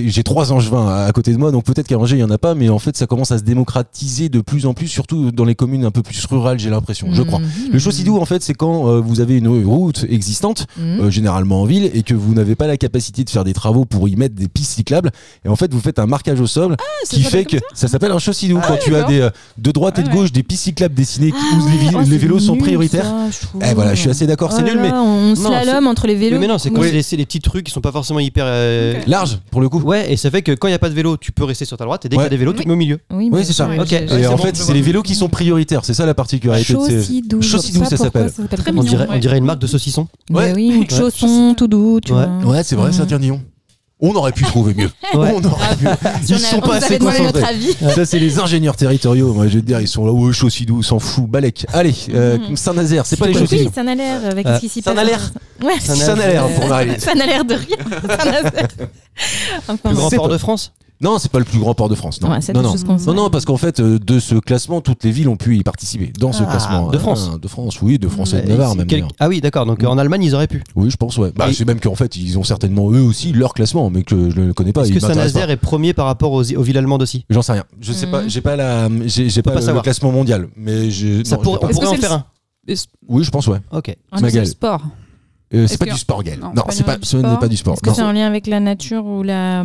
j'ai 3 angevins à côté de moi, donc peut-être qu'à Angers il y en a pas, mais en fait ça commence à se démocratiser de plus en plus, surtout dans les communes un peu plus rurales, j'ai l'impression, je crois. Le chaucidou en fait c'est quand vous avez une route existante, généralement en ville, et que vous n'avez pas la capacité de faire des travaux pour y mettre des pistes cyclables, et en fait vous faites un marquage au sol qui fait que ça s'appelle un chaucidou quand tu as des de droite et de gauche des pistes cyclables dessinées où les vélos sont prioritaires. Et voilà, je suis assez d'accord, c'est nul, mais On slalom entre les vélos. Oui, mais non, c'est quand c'est les petits trucs qui sont pas forcément hyper. large pour le coup. Ouais, et ça fait que quand il n'y a pas de vélo, tu peux rester sur ta droite, et dès qu'il y a des vélos, tu te mets au milieu. Oui, Oui, c'est ça. Ok. Et c'est en bon, fait, je c'est vois. les vélos qui sont prioritaires, c'est ça la particularité de ces Chaucidou. Chaucidou, ça s'appelle. Très On mignon. dirait une marque de saucisson. Ouais, oui, ou de chaussons tout doux, tu Ouais. vois. Ouais, c'est vrai, ça tient Dion. On aurait pu trouver mieux. Ouais. On aurait pu. Ils sont pas assez concentrés. avis. Ça, c'est les ingénieurs territoriaux. Moi, je vais te dire, ils sont là. Ouais, Chaucidou, s'en fout. Balek. Allez, Saint-Nazaire, c'est pas les Chaucidou. Oui, ça n'a l'air avec ce qui s'y passe. ça n'a l'air. Ouais. Ça n'a l'air pour Marie. Ça n'a l'air de rien. Saint-Nazaire. Enfin, Le grand C'est port pas- de France. Non, c'est pas le plus grand port de France. Non, Ouais, c'est non, des non. choses qu'on sait. Non, parce qu'en fait, de ce classement, toutes les villes ont pu y participer. Dans ce classement. de France. De France, oui, de France et de Et Navarre c'est même. d'ailleurs. Ah oui, d'accord. Donc en Allemagne, ils auraient pu. Oui, je pense, ouais. Bah, Et- c'est même qu'en fait, ils ont certainement eux aussi leur classement, mais que je ne connais pas. Est-ce ils que m'intéressent Saint-Nazaire est premier par rapport aux villes allemandes aussi? J'en sais rien. Je sais pas. J'ai pas j'ai pas pas le savoir. classement mondial, mais Ça non, pourrait- j'ai on pas. pourrait en c'est faire le- un. Oui, je pense, ouais. Ok. C'est Magal. le sport. C'est Est-ce pas que- du sport, Gaël. Non, Non, c'est pas ce du n'est sport. pas du sport. Est-ce que Non. c'est en lien avec la nature ou la.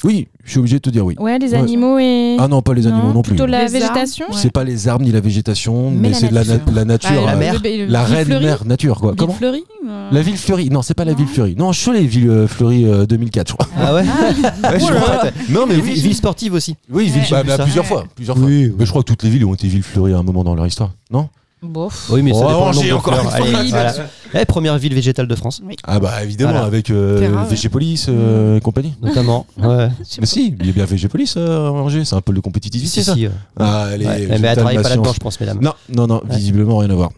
Oui, je suis obligé de te dire oui. Ouais, les animaux et. Ah non, pas les animaux non plus. Plutôt la Les arbres. végétation. Ouais. C'est pas les arbres ni la végétation, Mais mais la c'est de nature. la nature, la euh, mer. la reine mère nature, quoi. Comment? Fleury La ville fleurie. Non, c'est pas la ville fleurie. Non, Cholet, ville fleurie 2004, je crois. Ah ouais. Ouais, je Oh là crois. là. Non, mais Et oui. ville sportive aussi. Oui, ville. Ouais. Bah, J'ai vu ça. plusieurs fois. Oui. Mais je crois que toutes les villes ont été villes fleuries à un moment dans leur histoire, non? Bof. Oui, mais ça Oh, dépend du Angers, nombre de encore fleurs. une fois. Allez, voilà. Première ville végétale de France, Ah bah évidemment, Voilà. avec Terra, ouais. Végépolis et compagnie. notamment. Ouais. Mais si, il y a bien Végépolis à Angers, c'est un pôle de compétitivité, Si, ça. si. Ah, allez, Ouais. je Mais elle donne travaille ma pas là-dedans, science. je pense, mesdames. Non, visiblement rien à voir.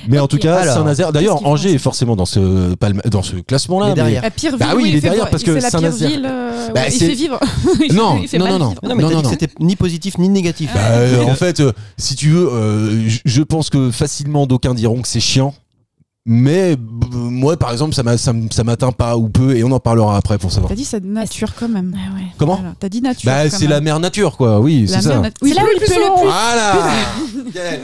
Mais en tout cas, Alors, Saint-Nazaire. D'ailleurs, qu'est-ce qu'ils Angers font, est forcément dans ce classement-là. Il est derrière. La pire ville. Bah oui, il est derrière parce que c'est la pire Saint-Nazaire- ville. Bah, Il c'est- fait vivre. Non, Il fait non, mal non, vivre. Non, mais t'as dit non. que c'était ni positif ni négatif. En fait, si tu veux, je pense que facilement d'aucuns diront que c'est chiant. Mais moi, par exemple, ça m'atteint pas ou peu, et on en parlera après pour savoir. T'as dit c'est de nature quand même. Ah ouais. Comment? Voilà. T'as dit nature. Bah, quand c'est même. la mère nature, quoi. Oui, La c'est ça. mère nat- Oui, C'est là où il pleut le plus. Voilà.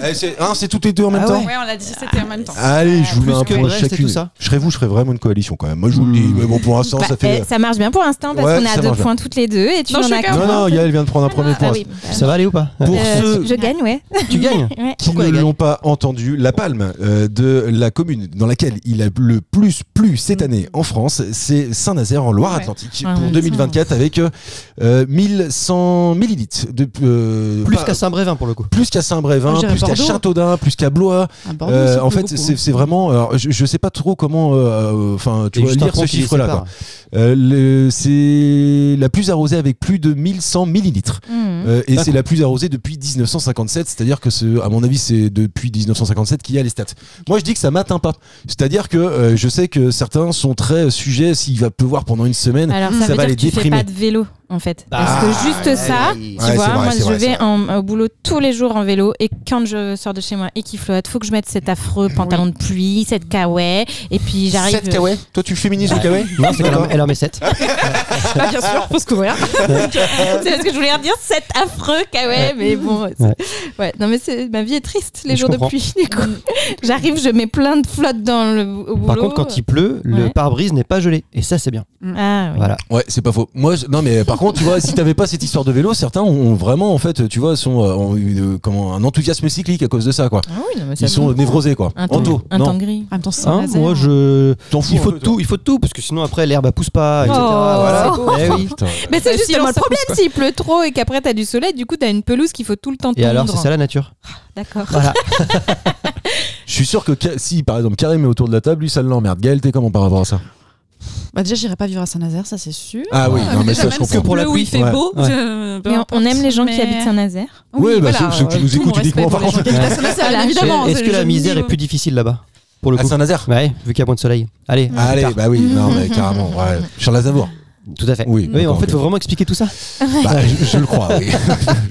Allez, c'est toutes les deux en même Ah temps. Ouais, on l'a dit, c'était en même temps. Allez, je vous mets Plus un que point Brest et chacune. tout ça. Je serais vraiment une coalition quand même. Moi, je vous le dis. Mais bon, pour l'instant, Bah, ça fait. ça marche bien pour l'instant parce Ouais, qu'on est ça à 2 marche points toutes les deux et tu Non, en as chacun. qu'un. Non, Yael vient de prendre un premier point. Ah oui. Ça va aller ou pas? Pour ceux Je gagne, ouais. Tu gagnes. Ouais. qui Pourquoi ne elle gagne l'ont pas entendu, la palme de la commune dans laquelle il a le plus plu cette année en France, c'est Saint-Nazaire en Loire-Atlantique Ouais. pour Ah, 2024 avec 1100 millilitres de Plus qu'à Saint-Brévin pour le coup. plus qu'à Saint-Brévin, Je dirais plus qu'à Bordeaux. Châteaudun, plus qu'à Blois. À Bordeaux, c'est En plus fait, beaucoup, c'est vraiment. Alors, je sais pas trop comment. Enfin, tu Et vois juste un lire ce pont qui les chiffre-là. sépare. quoi. C'est la plus arrosée avec plus de 1100 millilitres. Mmh. Et c'est la plus arrosée depuis 1957, c'est-à-dire que à mon avis c'est depuis 1957 qu'il y a les stats. Moi je dis que ça m'atteint pas, c'est-à-dire que je sais que certains sont très sujets, s'il va pleuvoir pendant une semaine, Alors ça ça veut va dire les que tu fais déprimer. pas de vélo. en fait. Parce que juste ça, tu vois, moi je vais au boulot tous les jours en vélo et quand je sors de chez moi et qu'il flotte, faut que je mette cet affreux pantalon de pluie, cette kawaii et puis j'arrive. 7 kawaii. Toi, tu féminises le kawaii? Non, c'est qu'elle en met 7. Bien sûr, faut se couvrir. C'est parce que je voulais dire cet affreux kawaii, mais bon. Ouais, non mais ma vie est triste les jours de pluie. Du coup, j'arrive, je mets plein de flotte au boulot. Par contre, quand il pleut, le pare-brise n'est pas gelé et ça c'est bien. Ah oui. Voilà. Ouais, c'est pas faux. Moi, non, mais par contre, tu vois, si t'avais pas cette histoire de vélo, certains ont vraiment, en fait, tu vois, ont eu un enthousiasme cyclique à cause de ça, quoi. Ah oui, non, mais ils sont névrosés, quoi. Un temps gris. En même temps, c'est moi, il faut de tout, parce que sinon après l'herbe pousse pas, etc. Voilà. Oui. Mais c'est justement le problème s'il pleut trop et qu'après t'as du soleil, du coup t'as une pelouse qu'il faut tout le temps tondre. Et alors, c'est ça la nature. D'accord. Voilà. Je suis sûr que si, par exemple, Karim est autour de la table, lui, ça l'emmerde. Gaël, t'es comment par rapport à ça? Bah déjà, j'irai pas vivre à Saint-Nazaire, ça c'est sûr. Ah oui, non mais ça je comprends. Pour la pluie, il fait beau. Mais on aime les gens qui habitent Saint-Nazaire. Oui, bah ceux qui nous écoutent uniquement par contre. Évidemment. Est-ce que la misère est plus difficile là-bas? Pour le coup. À Saint-Nazaire? Ouais, vu qu'il y a moins de soleil. Allez, bah oui, non mais carrément. Ouais. Charles Aznavour. Tout à fait. Oui, en fait, il faut vraiment expliquer tout ça. Bah, je le crois, oui.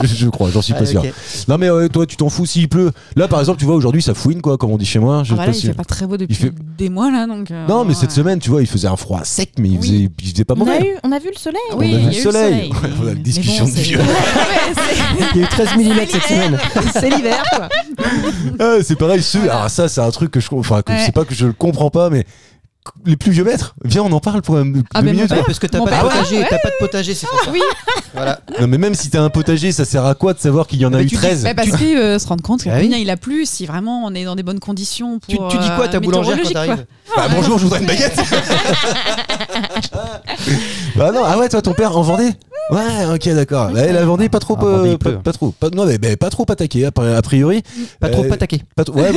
Je le crois, j'en suis pas sûr. Okay. Non, mais toi, tu t'en fous s'il pleut. Là, par exemple, tu vois, aujourd'hui, ça fouine, quoi, comme on dit chez moi. Il fait pas très beau depuis des mois, là. Donc, non, mais cette semaine, tu vois, il faisait un froid sec, mais il faisait pas mauvais. On a vu le soleil. Oui, on a vu le soleil. On a une discussion de vieux. Il y a eu 13 mm cette semaine. C'est l'hiver, quoi. C'est pareil, alors ça, c'est un truc que c'est pas que je le comprends pas, mais. Les plus vieux maîtres, viens, on en parle pour 2 minutes. Parce que t'as pas de potager, c'est pour ça. Oui. Voilà. Non, mais même si t'as un potager, ça sert à quoi de savoir qu'il y en a eu 13? Parce qu'il se rendre compte que il a plu, si vraiment on est dans des bonnes conditions pour. Tu dis quoi à ta boulangère quand t'arrives? Bonjour, je voudrais une baguette. Bah non, ah ouais, toi, ton père en Vendée? Ouais, ok, d'accord. La Vendée, pas trop, pas trop, pas trop attaqué a priori. Pas trop attaqué. Ouais,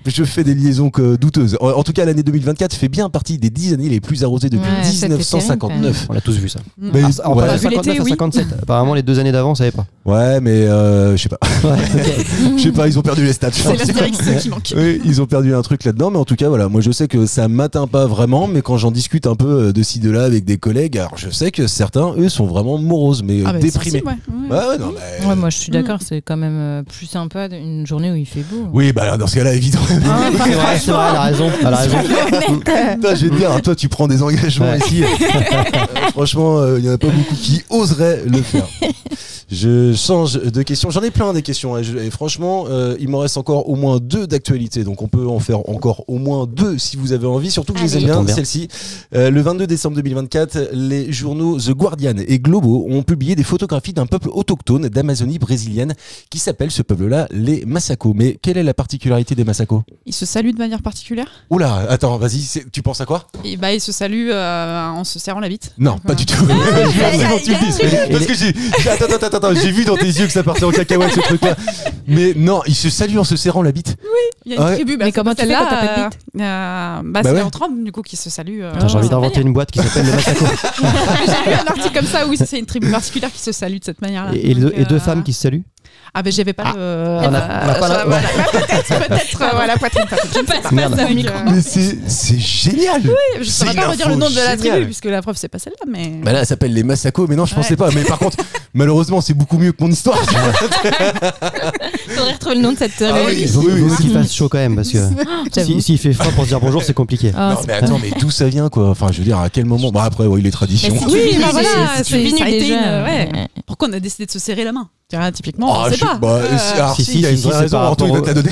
je fais des liaisons douteuses. En tout cas, l'année 2024 fait bien partie des 10 années les plus arrosées depuis 1959. On a tous vu ça. Mais, on passe de 59 à 57. Apparemment, les 2 années d'avant, on savait pas. Ouais, mais je sais pas. Je sais pas, ils ont perdu les stats. C'est l'Astérix qui manque. Oui, ils ont perdu un truc là-dedans, mais en tout cas, voilà, moi je sais que ça m'atteint pas vraiment, mais quand j'en discute un peu de ci de là avec des collègues, alors je sais que certains, eux, sont vraiment moroses, mais déprimés. Moi je suis d'accord, c'est quand même plus sympa une journée où il fait beau. Oui, bah dans ce cas-là, évidemment. C'est vrai, elle a raison. Je vais te dire, toi, tu prends des engagements ici. Franchement, il n'y en a pas beaucoup qui oseraient le faire. Je change de question. J'en ai plein des questions. Et franchement, il m'en reste encore au moins 2 d'actualité. Donc on peut en faire encore au moins 2 si vous avez envie. Surtout que je les aime bien, celle-ci. Le 22 décembre 2024, les journaux The Guardian et Globo ont publié des photographies d'un peuple autochtone d'Amazonie brésilienne qui s'appelle ce peuple-là les Masako. Mais quelle est la particularité des Masako? Ils se saluent de manière particulière. Oula, attends, vas-y, tu penses à quoi? Et ils se saluent en se serrant la bite. Non, pas du tout. Parce que attends, j'ai vu dans tes yeux que ça partait en cacahuète ce truc-là. Mais non, ils se saluent en se serrant la bite. Oui, il y a une tribu. Mais comment tu fais quand t'as pas de bite? C'est en trempe du coup qui se saluent. J'ai envie d'inventer une boîte qui s'appelle les Masako. J'ai lu un article comme ça où c'est une tribu particulière qui se salue de cette manière-là. Et 2 femmes qui se saluent? Ah ben j'avais pas peut-être la poitrine. Mais c'est génial. Oui, je ne saurais pas redire le nom de la tribu puisque la preuve c'est pas celle-là, mais. Bah là, elle s'appelle les Masako, mais non, je pensais pas. Mais par contre, malheureusement, c'est beaucoup mieux que mon histoire. Faudrait retrouver le nom de cette tribu. Il faut qu'il fasse chaud quand même parce que s'il fait froid pour se dire bonjour, c'est compliqué. Non mais attends, mais d'où ça vient quoi? Enfin, je veux dire, à quel moment? Bah après, les traditions. Oui, voilà, c'est déjà. Pourquoi on a décidé de se serrer la main? Typiquement, on sait pas. Il y a une vraie raison. Antoine va te la donner.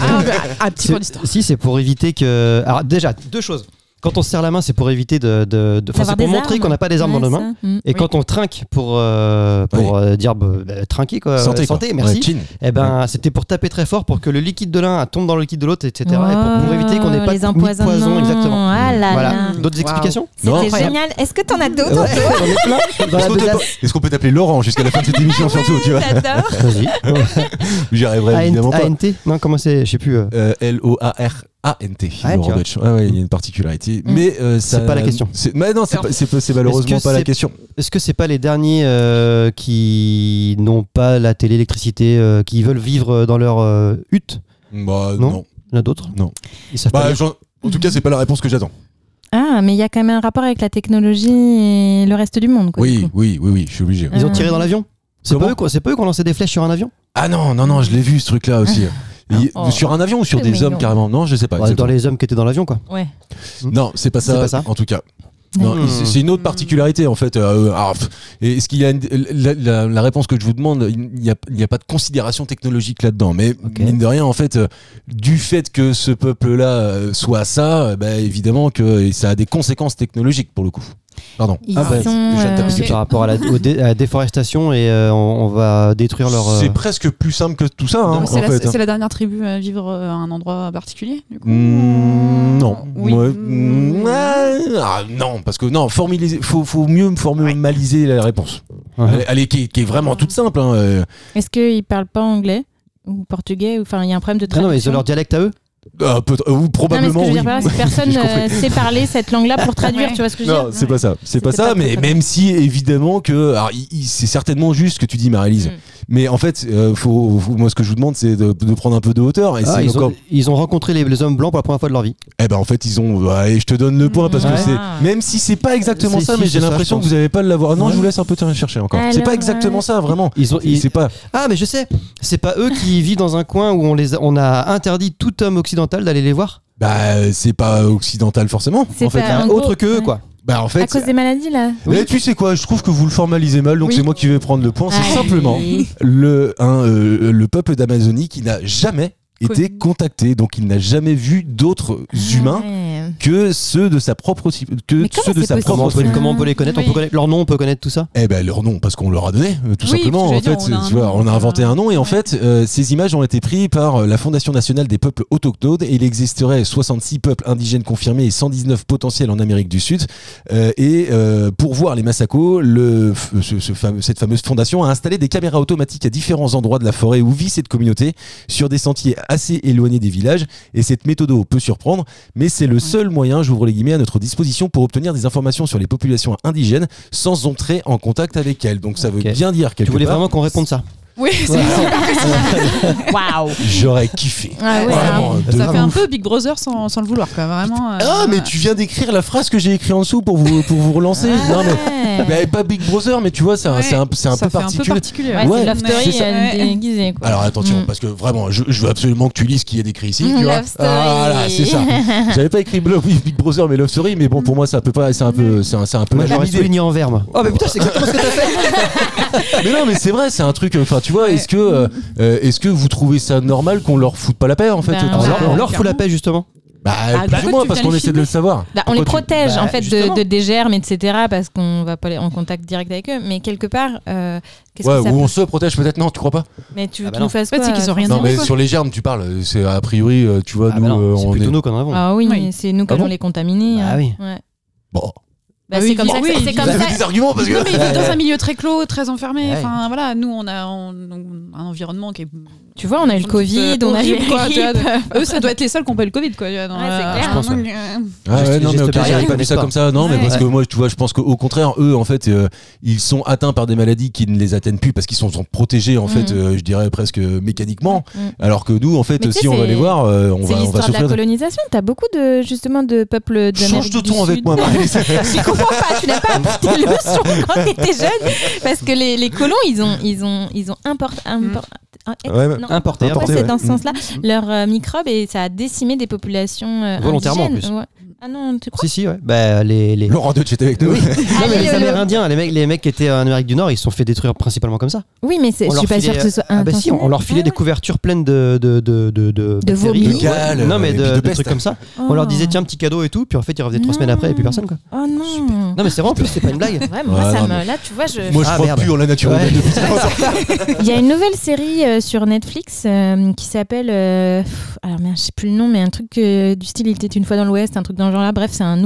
Un petit peu d'histoire. Si, c'est pour éviter que. Alors déjà, 2 choses. Quand on se serre la main, c'est pour éviter c'est pour montrer qu'on n'a pas des armes dans nos mains. Et quand on trinque pour dire trinquer quoi, santé, merci. Et ben c'était pour taper très fort pour que le liquide de l'un tombe dans le liquide de l'autre, etc. Et pour éviter qu'on n'ait pas de poison, exactement. Voilà. D'autres explications? C'était génial. Est-ce que t'en as d'autres? Est-ce qu'on peut t'appeler Laurent jusqu'à la fin de cette émission surtout, tu vois? J'adore. Vas-y. J'y arriverai évidemment pas. ANT? Non, comment c'est? Je sais plus. LOAR. ANT, Laurent Deutsch. Ouais, il y a une particularité. Mais c'est pas la question. Mais non, c'est malheureusement pas la question. Est-ce que c'est pas les derniers qui n'ont pas la télé, l'électricité, qui veulent vivre dans leur hutte? Bah non. Il y en a d'autres? Non. Ils savent pas lire. En tout cas, c'est pas la réponse que j'attends. Ah, mais il y a quand même un rapport avec la technologie et le reste du monde. Quoi, oui, je suis obligé. Ils ont tiré dans l'avion. C'est pas eux qui ont lancé des flèches sur un avion? Ah non, je l'ai vu ce truc-là aussi. Sur un avion ou sur des hommes carrément? Non, je sais pas. Dans les hommes qui étaient dans l'avion, quoi. Ouais. Non, c'est pas ça. En tout cas. Non, c'est une autre particularité en fait. Est-ce qu'il y a la réponse que je vous demande, il n'y a pas de considération technologique là-dedans, mais mine de rien en fait, du fait que ce peuple-là soit ça, évidemment que ça a des conséquences technologiques pour le coup. Pardon. C'est par rapport à la déforestation et on va détruire leur. C'est presque plus simple que tout ça. Hein, c'est la dernière tribu à vivre à un endroit particulier du coup non. Oui. Non, parce que non, faut mieux formaliser la réponse. Elle est qui est vraiment toute simple. Hein. Est-ce qu'ils parlent pas anglais ou portugais? Enfin, il y a un problème de traduction. Non, ils ont leur dialecte à eux. Probablement. Non, mais ce que je veux dire par là, c'est que personne sait parler cette langue-là pour traduire. Tu vois ce que je veux dire? Non, c'est pas ça. C'est pas ça. Mais même si évidemment que, alors, c'est certainement juste ce que tu dis, Marie-Lise. Mais en fait, moi, ce que je vous demande, c'est de prendre un peu de hauteur. Et ils ont rencontré les hommes blancs pour la première fois de leur vie. Eh ben, en fait, ils ont. Et je te donne le point parce que c'est. Même si c'est pas exactement ça, mais j'ai l'impression que vous avez pas de l'avoir. Non, je vous laisse un peu chercher encore. C'est pas exactement ça, vraiment. C'est pas. Ah, mais je sais. C'est pas eux qui vivent dans un coin où on a interdit tout homme occidental d'aller les voir. C'est pas occidental forcément. En fait, autre que eux, quoi. En fait, à cause des maladies là. Mais tu sais quoi, je trouve que vous le formalisez mal, donc c'est moi qui vais prendre le point. C'est simplement le peuple d'Amazonie qui n'a jamais été contacté, donc il n'a jamais vu d'autres humains que ceux de sa propre Comment on peut les connaître? On peut connaître leur nom, on peut connaître tout ça? Leur nom parce qu'on leur a donné tout simplement. En fait, on a inventé un nom et en fait ces images ont été prises par la Fondation nationale des peuples autochtones et il existerait 66 peuples indigènes confirmés et 119 potentiels en Amérique du Sud pour voir les Masako, cette fameuse fondation a installé des caméras automatiques à différents endroits de la forêt où vit cette communauté sur des sentiers assez éloignés des villages et cette méthode peut surprendre mais c'est le seul moyen, j'ouvre les guillemets, à notre disposition pour obtenir des informations sur les populations indigènes sans entrer en contact avec elles. Donc ça veut bien dire quelque part. Tu voulais vraiment qu'on réponde ça? Oui, c'est Waouh. J'aurais kiffé. Ça fait un peu Big Brother sans le vouloir, quoi. Vraiment. Mais tu viens d'écrire la phrase que j'ai écrite en dessous pour vous relancer. Non mais pas Big Brother, mais tu vois, c'est un peu particulier. C'est Love Story déguisé. Alors attention, parce que vraiment, je veux absolument que tu lises ce qu'il y a d'écrit ici. Tu vois. Voilà, c'est ça. J'avais pas écrit Big Brother, mais Love Story, mais bon, pour moi, ça peut pas. C'est un peu. Moi, j'aurais souligné en vert, moi. Oh mais putain, c'est exactement ce que t'as fait. Mais non, mais c'est vrai, c'est un truc. Enfin, tu vois, est-ce que vous trouvez ça normal qu'on leur foute pas la paix en fait? On leur fout la paix justement. Plus ou moins parce qu'on essaie de le savoir. On les protège en fait de germes, etc. parce qu'on va pas aller en contact direct avec eux. Mais quelque part, qu'est-ce que ça on se protège peut-être? Non, tu crois pas? Mais tu nous fasses quoi? C'est qu'ils ont rien. Non, mais sur les germes, tu parles. C'est a priori, tu vois, nous, c'est plutôt nous qu'on en avons. Ah oui, mais c'est nous qui allons les contaminer. Ah oui. Bon. C'est comme ça. C'est comme ça. Des arguments parce que. Non, mais ils vivent dans un milieu très clos, très enfermé. Enfin voilà, nous on a un environnement qui est. Tu vois, on a eu le Covid, on a eu eux, ça doit être les seuls qui n'ont pas eu le Covid, quoi. C'est clair. Je pense. Non, mais ok, j'avais pas vu ça comme ça. Non, mais parce que moi, tu vois, je pense qu'au contraire, eux, en fait, ils sont atteints par des maladies qui ne les atteignent plus parce qu'ils sont protégés, en fait, je dirais presque mécaniquement. Alors que nous, en fait, si on va les voir, on va l'histoire souffrir. De la colonisation, t'as beaucoup de justement de peuples d'Amérique change de du ton Sud. avec moi, Marie. Je comprends pas. Tu n'as pas appris tes leçons quand t'étais jeune, parce que les colons, ils ont importé. Importé, c'est dans ce sens-là, leurs microbes et ça a décimé des populations volontairement indigènes. en plus. Ah non, tu crois? Si, ouais. Laurent Deutsch était avec nous. Oui. Non, mais les Amérindiens, les mecs qui étaient en Amérique du Nord, ils se sont fait détruire principalement comme ça. Oui, mais je suis pas sûre que ce soit intentionnel. On leur filait des couvertures pleines de vomi. Non, mais de trucs comme ça. On leur disait tiens, petit cadeau et tout, puis en fait ils revenaient 3 semaines après et plus personne, quoi. Oh non. Non, mais c'est vrai, en plus, c'est pas une blague. Là, tu vois, moi je crois plus en la nature humaine depuis longtemps. Il y a une nouvelle série sur Netflix qui s'appelle alors merde, je sais plus le nom, mais un truc du style Il était une fois dans l'Ouest, un truc dans le genre là. Bref, c'est une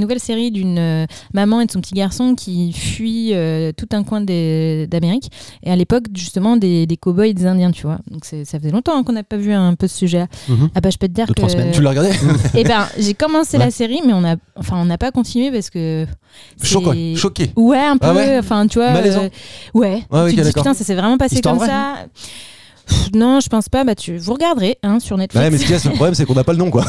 nouvelle série d'une maman et de son petit garçon qui fuient tout un coin d'Amérique, et à l'époque justement des cow-boys et des Indiens, tu vois. Donc ça faisait longtemps qu'on n'a pas vu un peu ce sujet-là. Ah bah je peux te dire que 3 semaines. Tu l'as regardé? Eh ben j'ai commencé la série, mais on n'a pas continué parce que choqué. Ouais, un peu. Ah ouais, enfin tu vois. malaisant. Ouais. Tu te dis putain, ça s'est vraiment passé Histoire comme vraie. ça. Non, je pense pas. Vous regarderez sur Netflix. Ouais, mais le problème, c'est qu'on n'a pas le nom, quoi.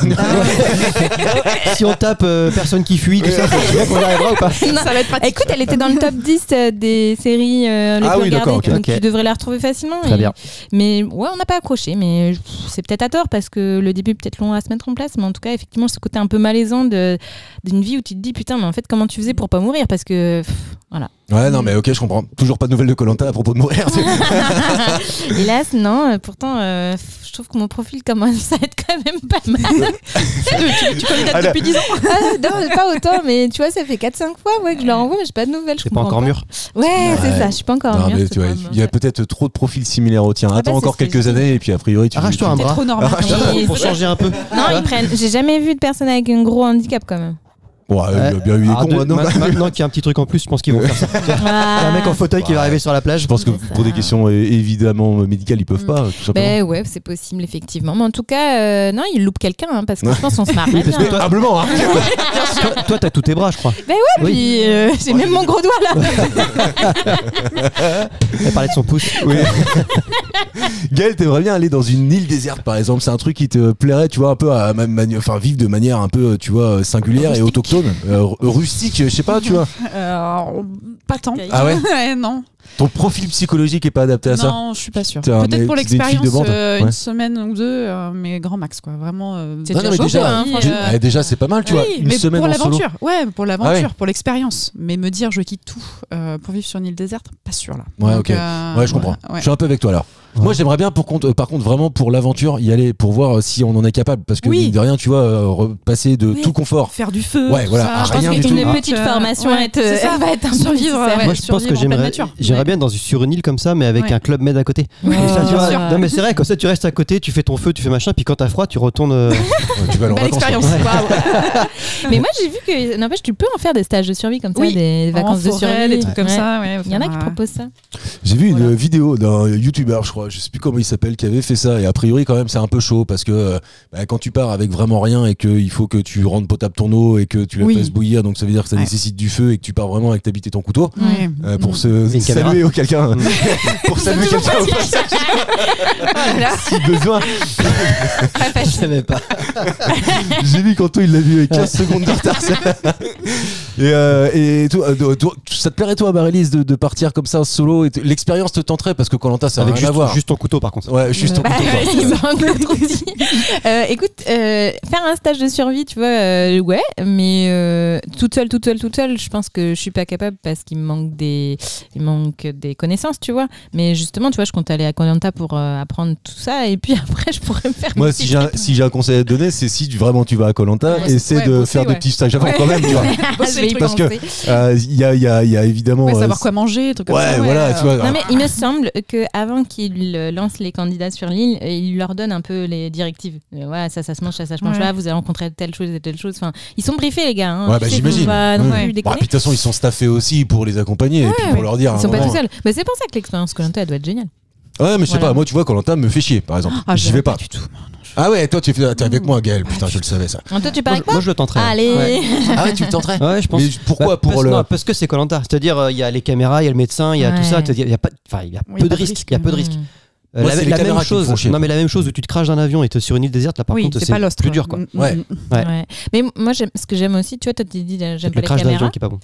Si on tape personne qui fuit, tout ça, c'est bien qu'on y arrivera ou pas? Non. Ça va être pratique. Écoute, elle était dans le top 10 des séries les plus regardées, donc tu devrais la retrouver facilement. Très bien. Mais ouais, on n'a pas accroché, mais c'est peut-être à tort parce que le début est peut-être long à se mettre en place, mais en tout cas, effectivement, ce côté un peu malaisant d'une vie où tu te dis putain, mais en fait, comment tu faisais pour pas mourir? Parce que voilà. Ouais, non, mais ok, je comprends. Toujours pas de nouvelles de Koh-Lanta à propos de mourir. Hélas, non. Pourtant, je trouve que mon profil commence à être quand même pas mal. tu connais date depuis 10 ans? Non, pas autant, mais tu vois, ça fait 4-5 fois que je leur envoie, mais j'ai pas de nouvelles. C'est pas encore mûr. Ouais, c'est ça, je suis pas encore mûr. Mais tu vois, il y a peut-être trop de profils similaires au tien. Attends encore quelques années et puis a priori, tu arrache-toi un bras. Trop normal. Pour changer un peu. Non, ils prennent. J'ai jamais vu de personne avec un gros handicap quand même. Ouais, il a bien eu des cons maintenant. Maintenant qu'il y a un petit truc en plus, je pense qu'ils vont faire ça. Il y a un mec en fauteuil qui va arriver sur la plage. Je pense que pour des questions évidemment médicales, ils peuvent pas, tout simplement. Ben ouais, c'est possible, effectivement. Mais en tout cas, non, il loupe quelqu'un, parce que je pense qu'on se marre bien. Probablement, hein. Toi, t'as tous tes bras, je crois. Ben ouais, puis j'ai même mon gros doigt là. Elle parlait de son pouce. Oui. Gaël, t'aimerais bien aller dans une île déserte, par exemple? C'est un truc qui te plairait, tu vois, un peu vivre de manière un peu, tu vois, singulière et autochtone. Rustique, je sais pas, tu vois. Pas tant. Ah ouais? Ouais, non. Ton profil psychologique est pas adapté à ça? Non, je suis pas sûre. Peut-être pour l'expérience, une semaine ou deux, mais grand max, quoi. Vraiment. C'est déjà déjà, c'est pas mal, tu vois. Une semaine pour en solo. l'aventure. Ouais, pour l'aventure, pour l'expérience. Mais me dire, je quitte tout pour vivre sur une île déserte, pas sûr là. Ouais, ok. Ouais, je comprends. Je suis un peu avec toi là. Ouais. Moi, j'aimerais bien, par contre, vraiment pour l'aventure, y aller pour voir si on en est capable. Parce que, mine de rien, tu vois, repasser de tout confort. Faire du feu. Ouais, voilà. Je pense qu'une petite formation va être un survivre. Moi, je pense que j'aimerais bien sur une île comme ça, mais avec un club med à côté. Ça, tu vois, non, mais c'est vrai, comme ça, tu restes à côté, tu fais ton feu, tu fais machin, puis quand t'as froid, tu retournes. Tu vas aller en vacances. Mais moi, j'ai vu que, n'empêche, tu peux en faire des stages de survie comme ça, des vacances de survie, des trucs comme ça. Il y en a qui proposent ça. J'ai vu une vidéo d'un youtubeur, je crois, je sais plus comment il s'appelle, qui avait fait ça, et a priori quand même c'est un peu chaud parce que quand tu pars avec vraiment rien et qu'il faut que tu rendes potable ton eau et que tu la fasses bouillir, donc ça veut dire que ça nécessite du feu et que tu pars vraiment avec ta bite et ton couteau pour saluer quelqu'un pour saluer quelqu'un au passage si besoin. Je savais pas. J'ai vu qu'Anto il l'a vu avec 15 secondes de retard. Et toi, ça te plairait toi, Marylis, de partir comme ça solo? L'expérience te tenterait parce que Koh-Lanta ça n'a rien à voir. Juste ton couteau par contre. Ouais, juste ton couteau. Écoute, faire un stage de survie, tu vois, mais toute seule, je pense que je suis pas capable parce qu'il me manque des connaissances, tu vois. Mais justement, tu vois, je compte aller à Koh-Lanta pour apprendre tout ça et puis après je pourrais me faire. Moi, si j'ai un conseil à te donner, c'est si vraiment tu vas à Koh-Lanta, essaie de faire des petits stages avant quand même, tu vois. Parce que il y a évidemment savoir quoi manger, trucs comme ça. Ouais, voilà, tu vois. Non mais il me semble que avant qu'il lance les candidats sur l'île, il leur donne un peu les directives. Ouais, ça se mange, ça se mange là, vous allez rencontrer telle chose et telle chose. Enfin, ils sont briefés les gars. Ouais, bah j'imagine. Puis de toute façon, ils sont staffés aussi pour les accompagner et puis pour leur dire. Ils sont pas tout seuls. Mais c'est pour ça que l'expérience Koh-Lanta elle doit être géniale. Ouais, mais je sais pas. Moi, tu vois, Koh-Lanta me fait chier, par exemple. J'y vais pas du tout. Ah ouais, toi, t'es avec moi, Gaël. Putain, je le savais ça. Toi, tu pars avec moi? Moi, je le tenterais. Allez. Ah ouais, tu le tenterais? Ouais, je pense. Mais pourquoi? Parce que c'est Koh-Lanta. C'est-à-dire, il y a les caméras, il y a le médecin, il y a tout ça. Il y a peu de risques. Il y a peu de risques. Moi, la même chose. Non, mais la même chose où tu te craches d'un avion et t'es sur une île déserte, là par contre c'est plus dur quoi. Ouais. Mais moi ce que j'aime aussi, tu vois, toi tu dis j'aime pas les crash caméras. d'avion qui est pas bon.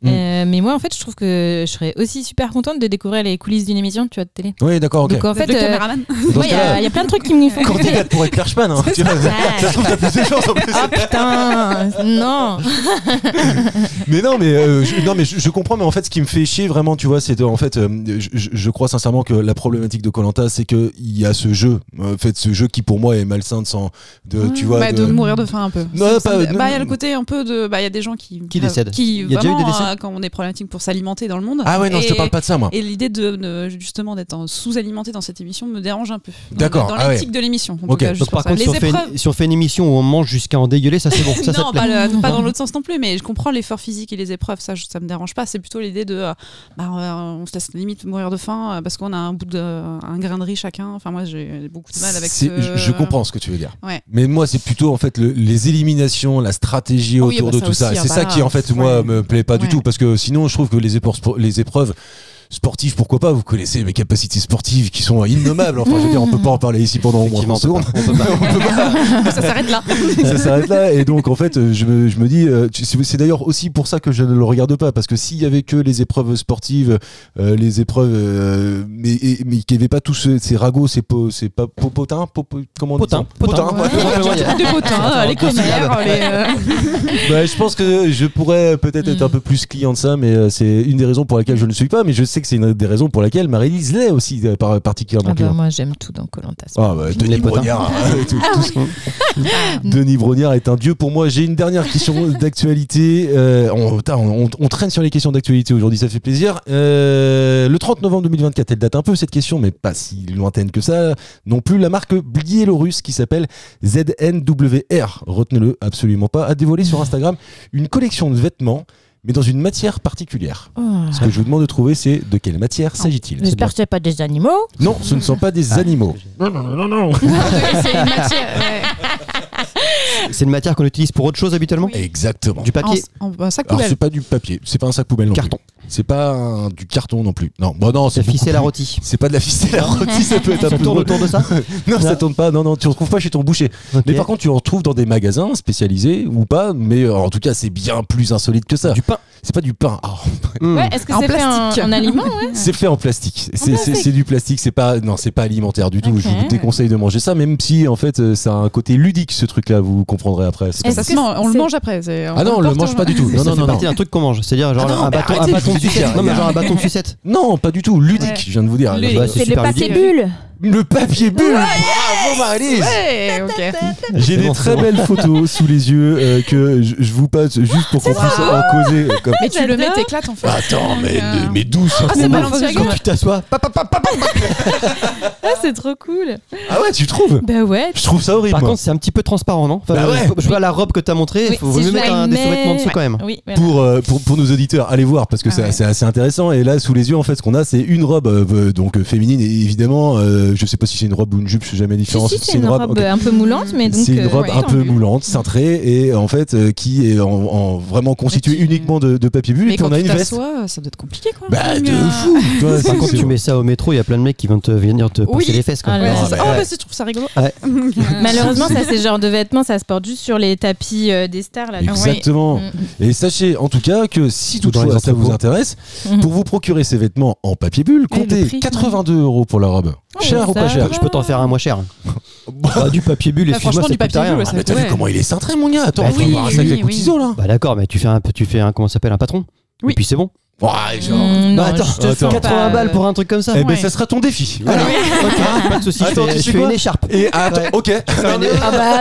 Mais moi en fait je trouve que je serais aussi super contente de découvrir les coulisses d'une émission, tu vois, de télé. Oui, d'accord, ok. Donc en fait le caméraman. il y a plein de trucs qui me font candidate pour être Claire Schman, hein. Tu vois, ça se trouve t'as plus de chance en plus. Ah putain, non. Mais non, mais je comprends, mais en fait ce qui me fait chier vraiment, tu vois, c'est en fait je crois sincèrement que la problématique de Koh-Lanta, c'est que il y a ce jeu, en fait ce jeu qui pour moi est malsain tu vois, de mourir de faim un peu. Non, il y a le côté un peu de il y a des gens qui décèdent. Il y a déjà eu des décès quand on est problématique pour s'alimenter dans le monde. Ah ouais, non, je te parle pas de ça moi. Et l'idée de justement d'être sous-alimenté dans cette émission me dérange un peu. D'accord. Dans l'éthique de l'émission. Ok. Donc par contre, si on fait une émission où on mange jusqu'à en dégueuler, ça c'est bon. Non, pas dans l'autre sens non plus, mais je comprends l'effort physique et les épreuves, ça me dérange pas. C'est plutôt l'idée de on se laisse limite mourir de faim parce qu'on a un grain de riz chacun. Enfin moi j'ai beaucoup de mal avec je comprends ce que tu veux dire. Ouais. Mais moi c'est plutôt en fait les éliminations, la stratégie autour de tout ça. C'est ça qui en fait moi me plaît pas du tout parce que sinon je trouve que les épreuves sportif, pourquoi pas, vous connaissez mes capacités sportives qui sont innommables. Enfin, je veux dire, on peut pas en parler ici pendant au moins 30 secondes. On peut pas. Ça s'arrête là. Ça s'arrête là. Et donc, en fait, je me dis, c'est d'ailleurs aussi pour ça que je ne le regarde pas, parce que s'il y avait que les épreuves sportives, les épreuves, mais qu'il n'y avait pas tous ces ragots, c'est pas popotins, comment on dit ça ? Potin. Des potins, les commères, Bah, je pense que je pourrais peut-être être un peu plus client de ça, mais c'est une des raisons pour laquelle je ne le suis pas, mais je sais que c'est une des raisons pour laquelle Maryse l'est aussi particulièrement client. Moi j'aime tout dans Koh-Lanta. Denis Brognard. Denis Brognard est un dieu pour moi. J'ai une dernière question d'actualité. On traîne sur les questions d'actualité aujourd'hui, ça fait plaisir. Le 30 novembre 2024, elle date un peu cette question, mais pas si lointaine que ça non plus. La marque biélorusse qui s'appelle ZNWR, retenez-le absolument pas, a dévoilé sur Instagram une collection de vêtements, mais dans une matière particulière. Ce que je vous demande de trouver, c'est de quelle matière s'agit-il ? J'espère que ce n'est pas des animaux. Non, ce ne sont pas des animaux. Non. C'est une matière. C'est une matière qu'on utilise pour autre chose habituellement ? Exactement. Du papier ? En sac Alors poubelle. c'est pas du papier, c'est pas un sac poubelle non Carton. plus. C'est pas du carton non plus. Non, bon non, C'est beaucoup ficelle à plus. rôti. C'est pas de la ficelle à rôti, ça peut être un Ça peu tourne drôle. autour de ça ? Non, ça tourne pas. Non, tu ne retrouves pas chez ton boucher. Ok. Mais par contre, tu en retrouves dans des magasins spécialisés ou pas. Mais en tout cas, c'est bien plus insolite que ça. Du pain. C'est pas du pain. Ah, Ouais, est-ce que En c'est fait plastique. en aliment ouais. c'est fait en plastique. plastique. C'est du plastique. C'est pas alimentaire du tout. Ok. Je vous déconseille de manger ça, même si en fait, ça a un côté ludique ce truc-là. Vous comprendrez après. C'est Est-ce pas- Ça se mange, on le mange après. Ah non, on le mange pas du tout. Non, Ça non, fait non. partie d'un truc qu'on mange. C'est-à-dire genre Ah non, un bâton arrêtez, je de vous dis sucette. qu'il y a- Non, mais genre un bâton de sucette. Non, pas du tout. Ludique, Ouais. je viens de vous dire. Ludique. Ouais, C'est le super papier ludique. bulle. Le papier bulle. Bravo Maryse. Ouais, ok. J'ai des très belles photos sous les yeux que je vous passe juste pour qu'on puisse en causer. Comme... Mais tu le mets, J'adore. t'éclates en fait. Attends, mais douce. Ah, c'est Balenciaga. Quand tu t'assois. Ah, c'est trop cool. Ah ouais, tu trouves? Bah ouais. Je trouve ça horrible. Par moi. contre, c'est un petit peu transparent, non? Enfin, Bah ouais. Je vois la robe que t'as montrée, il Oui, faut si mieux je mettre la des mets- sous-vêtements dessous quand même. Oui, voilà. Pour nos auditeurs, allez voir parce que Ah ouais. c'est assez intéressant. Et là, sous les yeux, en fait, ce qu'on a, c'est une robe donc féminine. Et évidemment, je sais pas si c'est une robe ou une jupe, je sais jamais la différence. Si, c'est une robe ok. un peu moulante, mais donc. C'est une robe ouais, un peu tendue. moulante, cintrée et en fait qui est en vraiment constituée tu- uniquement de papier bulle. Mais Et puis quand on a tu une veste. t'assois, ça doit être compliqué quoi. Bah Donc, de fou. Toi, Par contre, tu mets ça au métro, il y a plein de mecs qui vont venir te passer Oui. les fesses. Quoi. Ah là Ouais, là. c'est ça. bah, Oh, ouais. bah si, je trouve ça rigolo. Malheureusement, ça, c'est ce genre de vêtements, ça se porte juste sur les tapis des stars. Là. Exactement. Oui. Et sachez en tout cas que si Ou dans toutefois les ça vous entrepôts. intéresse, Mhm. pour vous procurer ces vêtements en papier bulle, Et le comptez prix, 82 € pour la robe. Oh, Cher ou ça pas cher? va. Je peux t'en faire un moins cher. Bah, du papier bulle, Bah, excuse-moi, franchement, ça du coûte papier rien. bulle, Ah, ça- mais t'as vu ouais. comment il est cintré, mon gars? Attends, Bah, faut oui, avoir un sacré oui, coup de oui. ciseaux là. Bah d'accord, mais tu fais un comment ça s'appelle, un patron. Oui. Et puis c'est bon. Ouais, genre. Non, Bah, attends, je te attends. sens 80 pas, balles pour un truc comme ça. Eh ben, Ouais. ça sera ton défi. Voilà. Ok, pas de soucis, Attends, tu je sais fais quoi une écharpe. Et attends, Ouais. ok. Ah bah,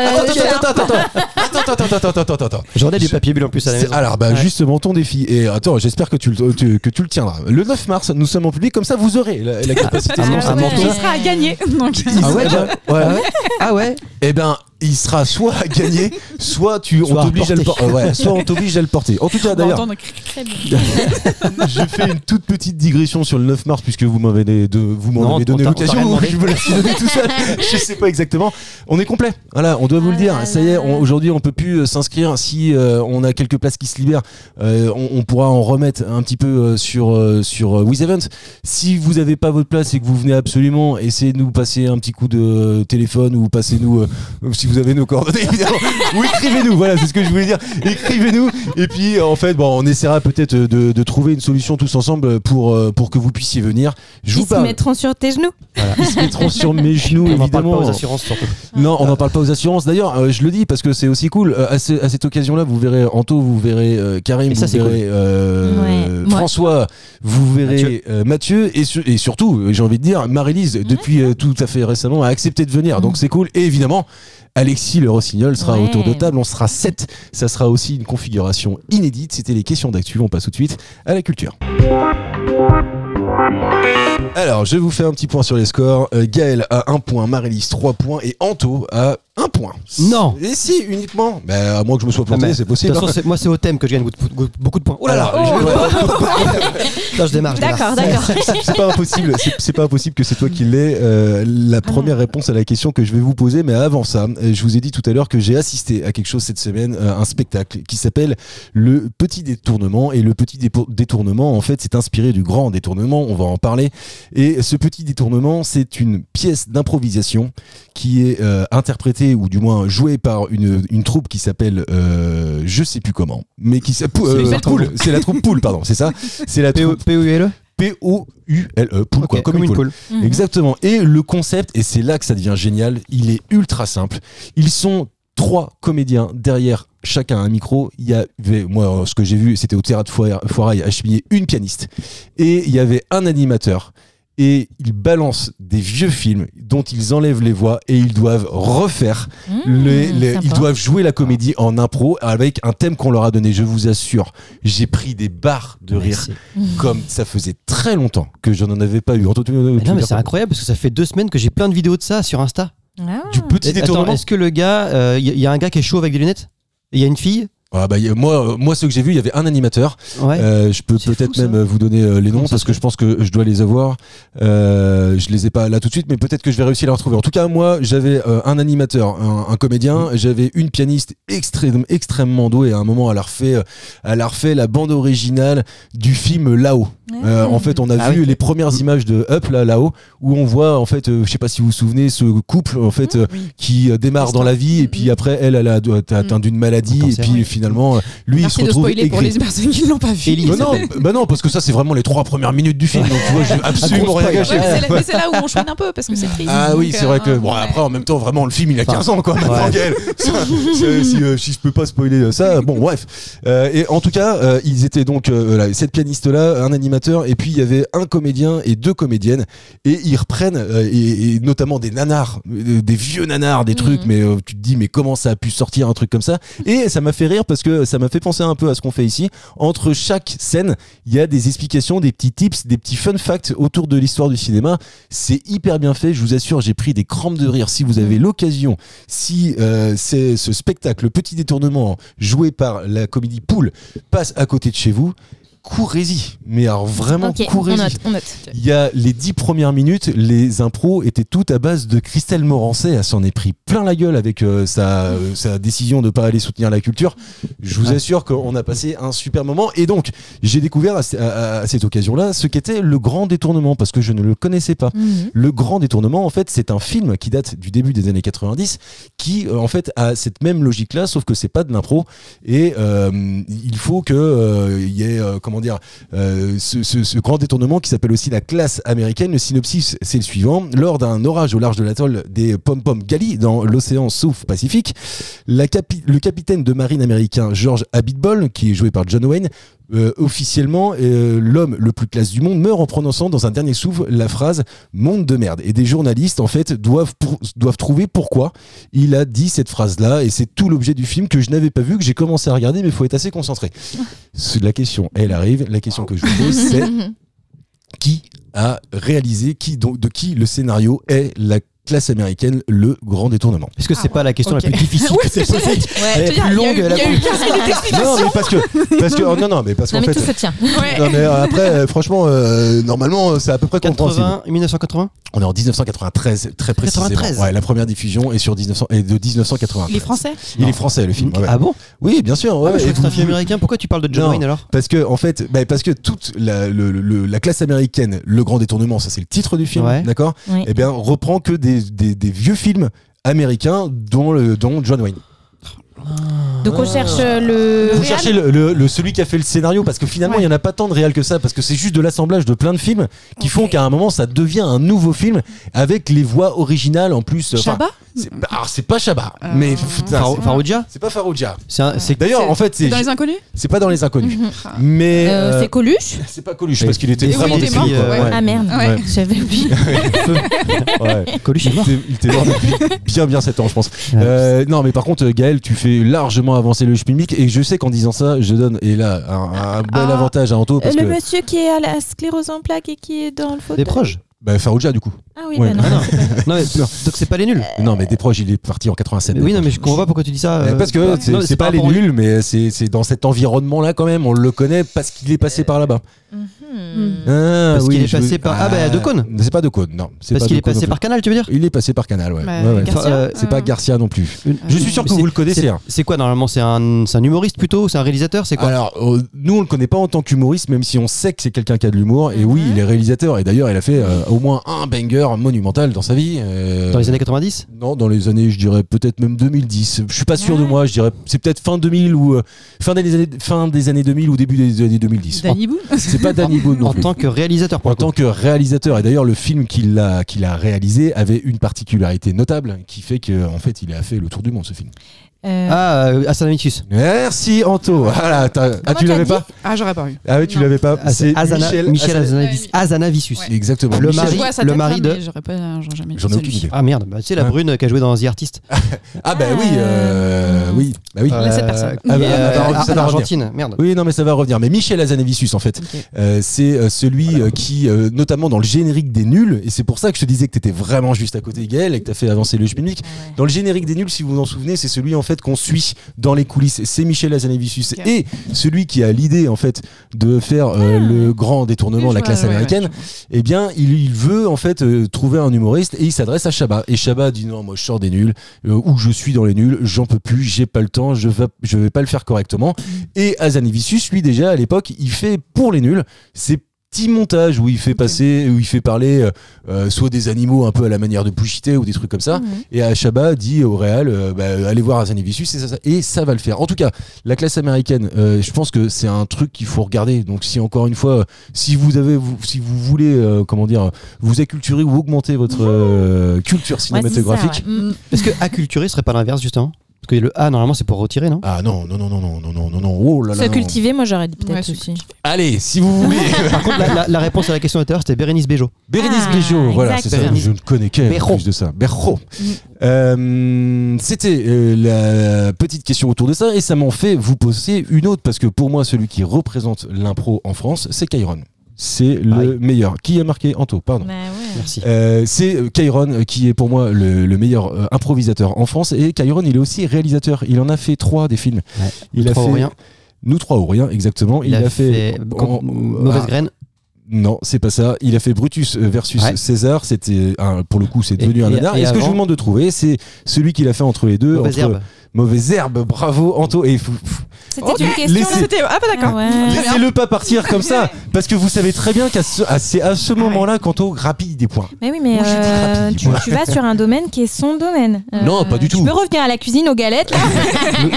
Attends. J'en ai du papier bulle en plus à la maison. Alors, bah, Ouais. justement, ton défi. Et attends, j'espère que tu le tiendras. Le 9 mars, nous sommes en public, comme ça, vous aurez la capacité. un manteau. Ce sera à gagner. Donc, Ah ouais, Ouais. Ah ouais. Eh ben, il sera soit à gagner, soit on Soit à t'oblige à le porter. porter. Ouais, soit on t'oblige à le porter. En tout cas, on va d'ailleurs, entendre très bien. je fais une toute petite digression sur le 9 mars puisque vous m'en avez Non, donné on t'a l'occasion. rien demandé. Je me la suis donné tout seul. Je sais pas exactement. On est complet. Voilà, on doit vous le dire. Ça y est, aujourd'hui, on peut plus s'inscrire. Si on a quelques places qui se libèrent, on pourra en remettre un petit peu sur WizEvent. Si vous n'avez pas votre place et que vous venez absolument, essayez de nous passer un petit coup de téléphone ou passez-nous si vous avez nos coordonnées évidemment. Ou écrivez-nous. Voilà, c'est ce que je voulais dire. Écrivez-nous. Et puis en fait, bon, on essaiera peut-être de trouver une solution tous ensemble pour que vous puissiez venir. Je vous Ils se parle. mettront sur tes genoux. Ils se mettront sur mes genoux, On n'en parle évidemment. pas aux assurances surtout. Non, on n'en parle pas aux assurances. D'ailleurs, je le dis parce que c'est aussi cool. À cette occasion-là, vous verrez Anto, vous verrez Karim, Et ça, vous c'est verrez Ouais. François, vous verrez Mathieu et surtout, j'ai envie de dire, Maryse, depuis tout à fait récemment, a accepté de venir. Donc c'est cool. Et évidemment, Alexis Le Rossignol sera Ouais. autour de table. On sera 7. Ça sera aussi une configuration inédite. C'était les questions d'actu. On passe tout de suite à la culture. Alors, je vous fais un petit point sur les scores. Gaël a 1 point, Marylis 3 points et Anto a 1 point. Non. Et si, uniquement. À moins que je me sois planté, c'est possible. De toute façon, moi, c'est au thème que je gagne beaucoup de points. Oh là là. Non, je démarre. D'accord. C'est pas impossible que c'est toi qui l'aies. La première réponse à la question que je vais vous poser, mais avant ça, je vous ai dit tout à l'heure que j'ai assisté à quelque chose cette semaine, un spectacle qui s'appelle Le Petit Détournement. Et le Petit Détournement, en fait, c'est inspiré du Grand Détournement. On va en parler. Et ce Petit Détournement, c'est une pièce d'improvisation qui est interprétée ou du moins jouée par une troupe qui s'appelle je sais plus comment, mais qui s'appelle Poule. C'est la troupe Poule, pardon, c'est ça. C'est la troupe P-O-U-L-E P-O-U-L-E, Poule, quoi, comme une poule. Exactement. Et le concept, et c'est là que ça devient génial, il est ultra simple. Ils sont 3 comédiens derrière chacun un micro. Il y avait, moi, ce que j'ai vu, c'était au théâtre Foirail à Chemillé, une pianiste. Et il y avait un animateur. Et ils balancent des vieux films dont ils enlèvent les voix et ils doivent refaire ils doivent jouer la comédie en impro avec un thème qu'on leur a donné. Je vous assure, j'ai pris des barres de rire comme ça faisait très longtemps que je n'en avais pas eu. Non, mais c'est incroyable parce que ça fait 2 semaines que j'ai plein de vidéos de ça sur Insta. Du Petit Détournement. Attends, est-ce que le gars, y a un gars qui est chaud avec des lunettes? Et il y a une fille? Moi, ceux que j'ai vus, il y avait un animateur. Je peux peut-être même vous donner les noms parce que je pense que je dois les avoir. Je les ai pas là tout de suite, mais peut-être que je vais réussir à les retrouver. En tout cas, moi, j'avais un animateur, un comédien. J'avais une pianiste extrêmement douée. À un moment, elle a refait la bande originale du film Là-haut. En fait, on a vu les premières images de Up là-haut, où on voit en fait, je sais pas si vous vous souvenez, ce couple en fait qui démarre dans la vie et puis après elle a atteint d'une maladie et puis finalement lui Merci il se retrouve de spoiler pour les personnes qui ne l'ont pas vu. Non, parce que ça c'est vraiment les 3 premières minutes du film, donc tu vois, j'ai absolument rien gâché. Mais c'est là où on chouine un peu parce que c'est triste. Ah oui, c'est vrai que bon, après en même temps vraiment le film il a 15 ans quoi. Si je peux pas spoiler ça, bon bref. Et en tout cas, ils étaient donc cette pianiste là, un animateur, et puis il y avait un comédien et 2 comédiennes, et ils reprennent et notamment des nanars, des vieux nanars, des trucs, mais tu te dis mais comment ça a pu sortir un truc comme ça. Et ça m'a fait rire parce que ça m'a fait penser un peu à ce qu'on fait ici. Entre chaque scène, il y a des explications, des petits tips, des petits fun facts autour de l'histoire du cinéma. C'est hyper bien fait, je vous assure, j'ai pris des crampes de rire. Si vous avez l'occasion, si c'est ce spectacle, Le Petit Détournement, joué par la comédie Poule, passe à côté de chez vous, courez-y, mais alors vraiment courez-y. On note. Il y a les 10 premières minutes, les impros étaient toutes à base de Christelle Morancet. Elle s'en est pris plein la gueule avec sa décision de ne pas aller soutenir la culture. Je vous assure qu'on a passé un super moment. Et donc, j'ai découvert à cette occasion-là ce qu'était Le Grand Détournement, parce que je ne le connaissais pas. Le Grand Détournement, en fait, c'est un film qui date du début des années 90, qui en fait a cette même logique-là, sauf que c'est pas de l'impro. Et il faut qu'il y ait ce grand détournement qui s'appelle aussi La Classe américaine. Le synopsis, c'est le suivant. Lors d'un orage au large de l'atoll des Pom-Pom Gali dans l'océan South Pacifique, le capitaine de marine américain George Abitbol, qui est joué par John Wayne, officiellement l'homme le plus classe du monde, meurt en prononçant dans un dernier souffle la phrase « monde de merde ». Et des journalistes en fait doivent trouver pourquoi il a dit cette phrase-là, et c'est tout l'objet du film que je n'avais pas vu, que j'ai commencé à regarder, mais il faut être assez concentré. La question, elle arrive, la question que je vous pose, c'est qui a réalisé, de qui le scénario est La Classe américaine, Le Grand Détournement. Est-ce que c'est pas la question la plus difficile que tu as posée? Elle est plus longue. Il y a eu 15 minutes d'explication. Non, mais parce qu'en fait, tout se tient. Non, mais après, franchement, normalement, c'est à peu près compréhensible. 1980. On est en 1993, très précisément. 93. Ouais, la première diffusion est de 1980. Il est français. Il est français, le film. Okay. Ouais. Ah bon? Oui, bien sûr. Ouais, c'est un film américain. Pourquoi tu parles de John Wayne alors? Parce que en fait, parce que toute la classe américaine, Le Grand Détournement, ça c'est le titre du film, d'accord? Oui. Eh bien, reprend que des vieux films américains dont John Wayne. Donc on cherche Vous cherchez celui qui a fait le scénario, parce que finalement il n'y en a pas tant de réal que ça, parce que c'est juste de l'assemblage de plein de films qui font qu'à un moment ça devient un nouveau film avec les voix originales en plus. Chabat? Alors c'est pas Chabat, mais Farouja? C'est pas Farouja. D'ailleurs en fait c'est dans Les Inconnus? C'est pas dans Les Inconnus. Mais c'est Coluche? C'est pas Coluche parce qu'il était vraiment décédé. Ah merde, j'avais oublié. Coluche est mort. Il était mort depuis bien 7 ans, je pense. Non, mais par contre, Gaël, tu fais largement avancer le schmilblick, et je sais qu'en disant ça, je donne un bel avantage à Anto. Parce le monsieur qui est à la sclérose en plaques et qui est dans le fauteuil. Des proches. Bah Farouja du coup. Ah oui, Ouais. bah non. Non, mais, donc c'est pas les nuls. Non mais Desproges il est parti en 87. Oui, non, mais je comprends pas pourquoi tu dis ça. Parce que c'est pas par les rapport au- nuls, mais c'est dans cet environnement là quand même, on le connaît parce qu'il est passé par là-bas. Parce qu'il est passé par. Ah, bah, De Caunes. C'est pas De Caunes, non. C'est Parce pas qu'il De est Caunes passé non par plus. Canal, tu veux dire? Il est passé par Canal, ouais. Bah, Ouais, ouais. Garcia. C'est pas Garcia non plus. Je suis sûr que Mais vous le connaissez. hein. C'est quoi normalement? C'est un humoriste plutôt? C'est un réalisateur? C'est quoi? Alors, nous, on le connaît pas en tant qu'humoriste, même si on sait que c'est quelqu'un qui a de l'humour. Et oui, il est réalisateur. Et d'ailleurs, il a fait au moins un banger monumental dans sa vie. Dans les années 90? Non, dans les années, je dirais peut-être même 2010. Je suis pas sûr de moi. Je dirais c'est peut-être fin 2000 ou fin des années 2000 ou début des années 2010. Danny Boone. C'est pas Danny Boone non En plus. tant que réalisateur, pour En le coup. tant que réalisateur, et d'ailleurs le film qu'il a réalisé avait une particularité notable qui fait qu'en fait il a fait le tour du monde ce film. Asanamicus. Merci Anto. Voilà, tu l'avais pas? Ah, j'aurais pas eu. Ah oui, tu Non. l'avais pas. C'est Michel Azanavicius. Ouais. Exactement. Le Michel- mari- Je vois sa le tête, mari là, de- mais j'aurais jamais J'en ai vu aucune celui. idée. Ah merde, bah, c'est la Hein brune qui a joué dans The Artist. Ah bah oui, oui, bah oui. Là, cette personne. Ah bah, ça va revenir. Argentine, merde. Oui, non, mais ça va revenir. Mais Michel Hazanavicius, en fait, c'est celui qui, notamment dans le générique des Nuls, et c'est pour ça que je te disais que t'étais vraiment juste à côté, Gaël, et que t'as fait avancer le schmilblick. Dans le générique des Nuls, si vous vous en souvenez, c'est celui en fait qu'on suit dans les coulisses. C'est Michel Hazanavicius et celui qui a l'idée en fait de faire le grand détournement de la classe américaine. Eh bien, il veut en fait trouver un humoriste et il s'adresse à Chabat. Et Chabat dit non, moi je sors des Nuls, ou je suis dans les Nuls, j'en peux plus, j'ai pas le temps, je vais pas le faire correctement. Et Hazanavicius, lui déjà à l'époque, il fait pour les Nuls, c'est petit montage où il fait passer, où il fait parler soit des animaux un peu à la manière de Pouchité ou des trucs comme ça. Et Chabat dit au réal, allez voir Hazanavicius et ça va le faire. En tout cas, la classe américaine, je pense que c'est un truc qu'il faut regarder. Donc si encore une fois, si vous voulez, comment dire, vous acculturer ou augmenter votre culture cinématographique. Est-ce que acculturer serait pas l'inverse justement? Parce que le A normalement c'est pour retirer, non? Ah non, oh là là. Se non. cultiver, moi j'aurais dit peut-être Ouais, aussi. Allez, si vous voulez. Par contre, la réponse à la question de tout à l'heure c'était Bérénice Bejo. Bérénice Ah, Bejo, voilà, exact. c'est ça. Je ne connais qu'elle en Berro. plus de ça. Berro. C'était la petite question autour de ça et ça m'en fait vous poser une autre parce que pour moi, celui qui représente l'impro en France, c'est Kairon. C'est le meilleur. Qui a marqué Anto, pardon. Bah ouais. Merci. C'est Kairon qui est pour moi le meilleur improvisateur en France et Kairon il est aussi réalisateur. Il en a fait 3 des films. Ouais. Il a Trois fait ou rien. Nous 3 ou rien exactement. Il a fait Mauvaise graine. Non, c'est pas ça. Il a fait Brutus versus César. C'était pour le coup, c'est devenu un nanar. Et ce que je vous demande de trouver, c'est celui qu'il a fait entre les deux. Mauvaise herbe. Mauvaise herbe. Bravo, Anto. Et C'était une question. laissez- C'était... Ah, bah d'accord. Ouais. laissez-le pas partir comme ça, parce que vous savez très bien c'est à ce moment-là qu'Anto grappille des points. Mais oui, mais Moi, j'ai dit rapide, tu vas sur un domaine qui est son domaine. Non, pas du tout. Tu peux revenir à la cuisine, aux galettes, là.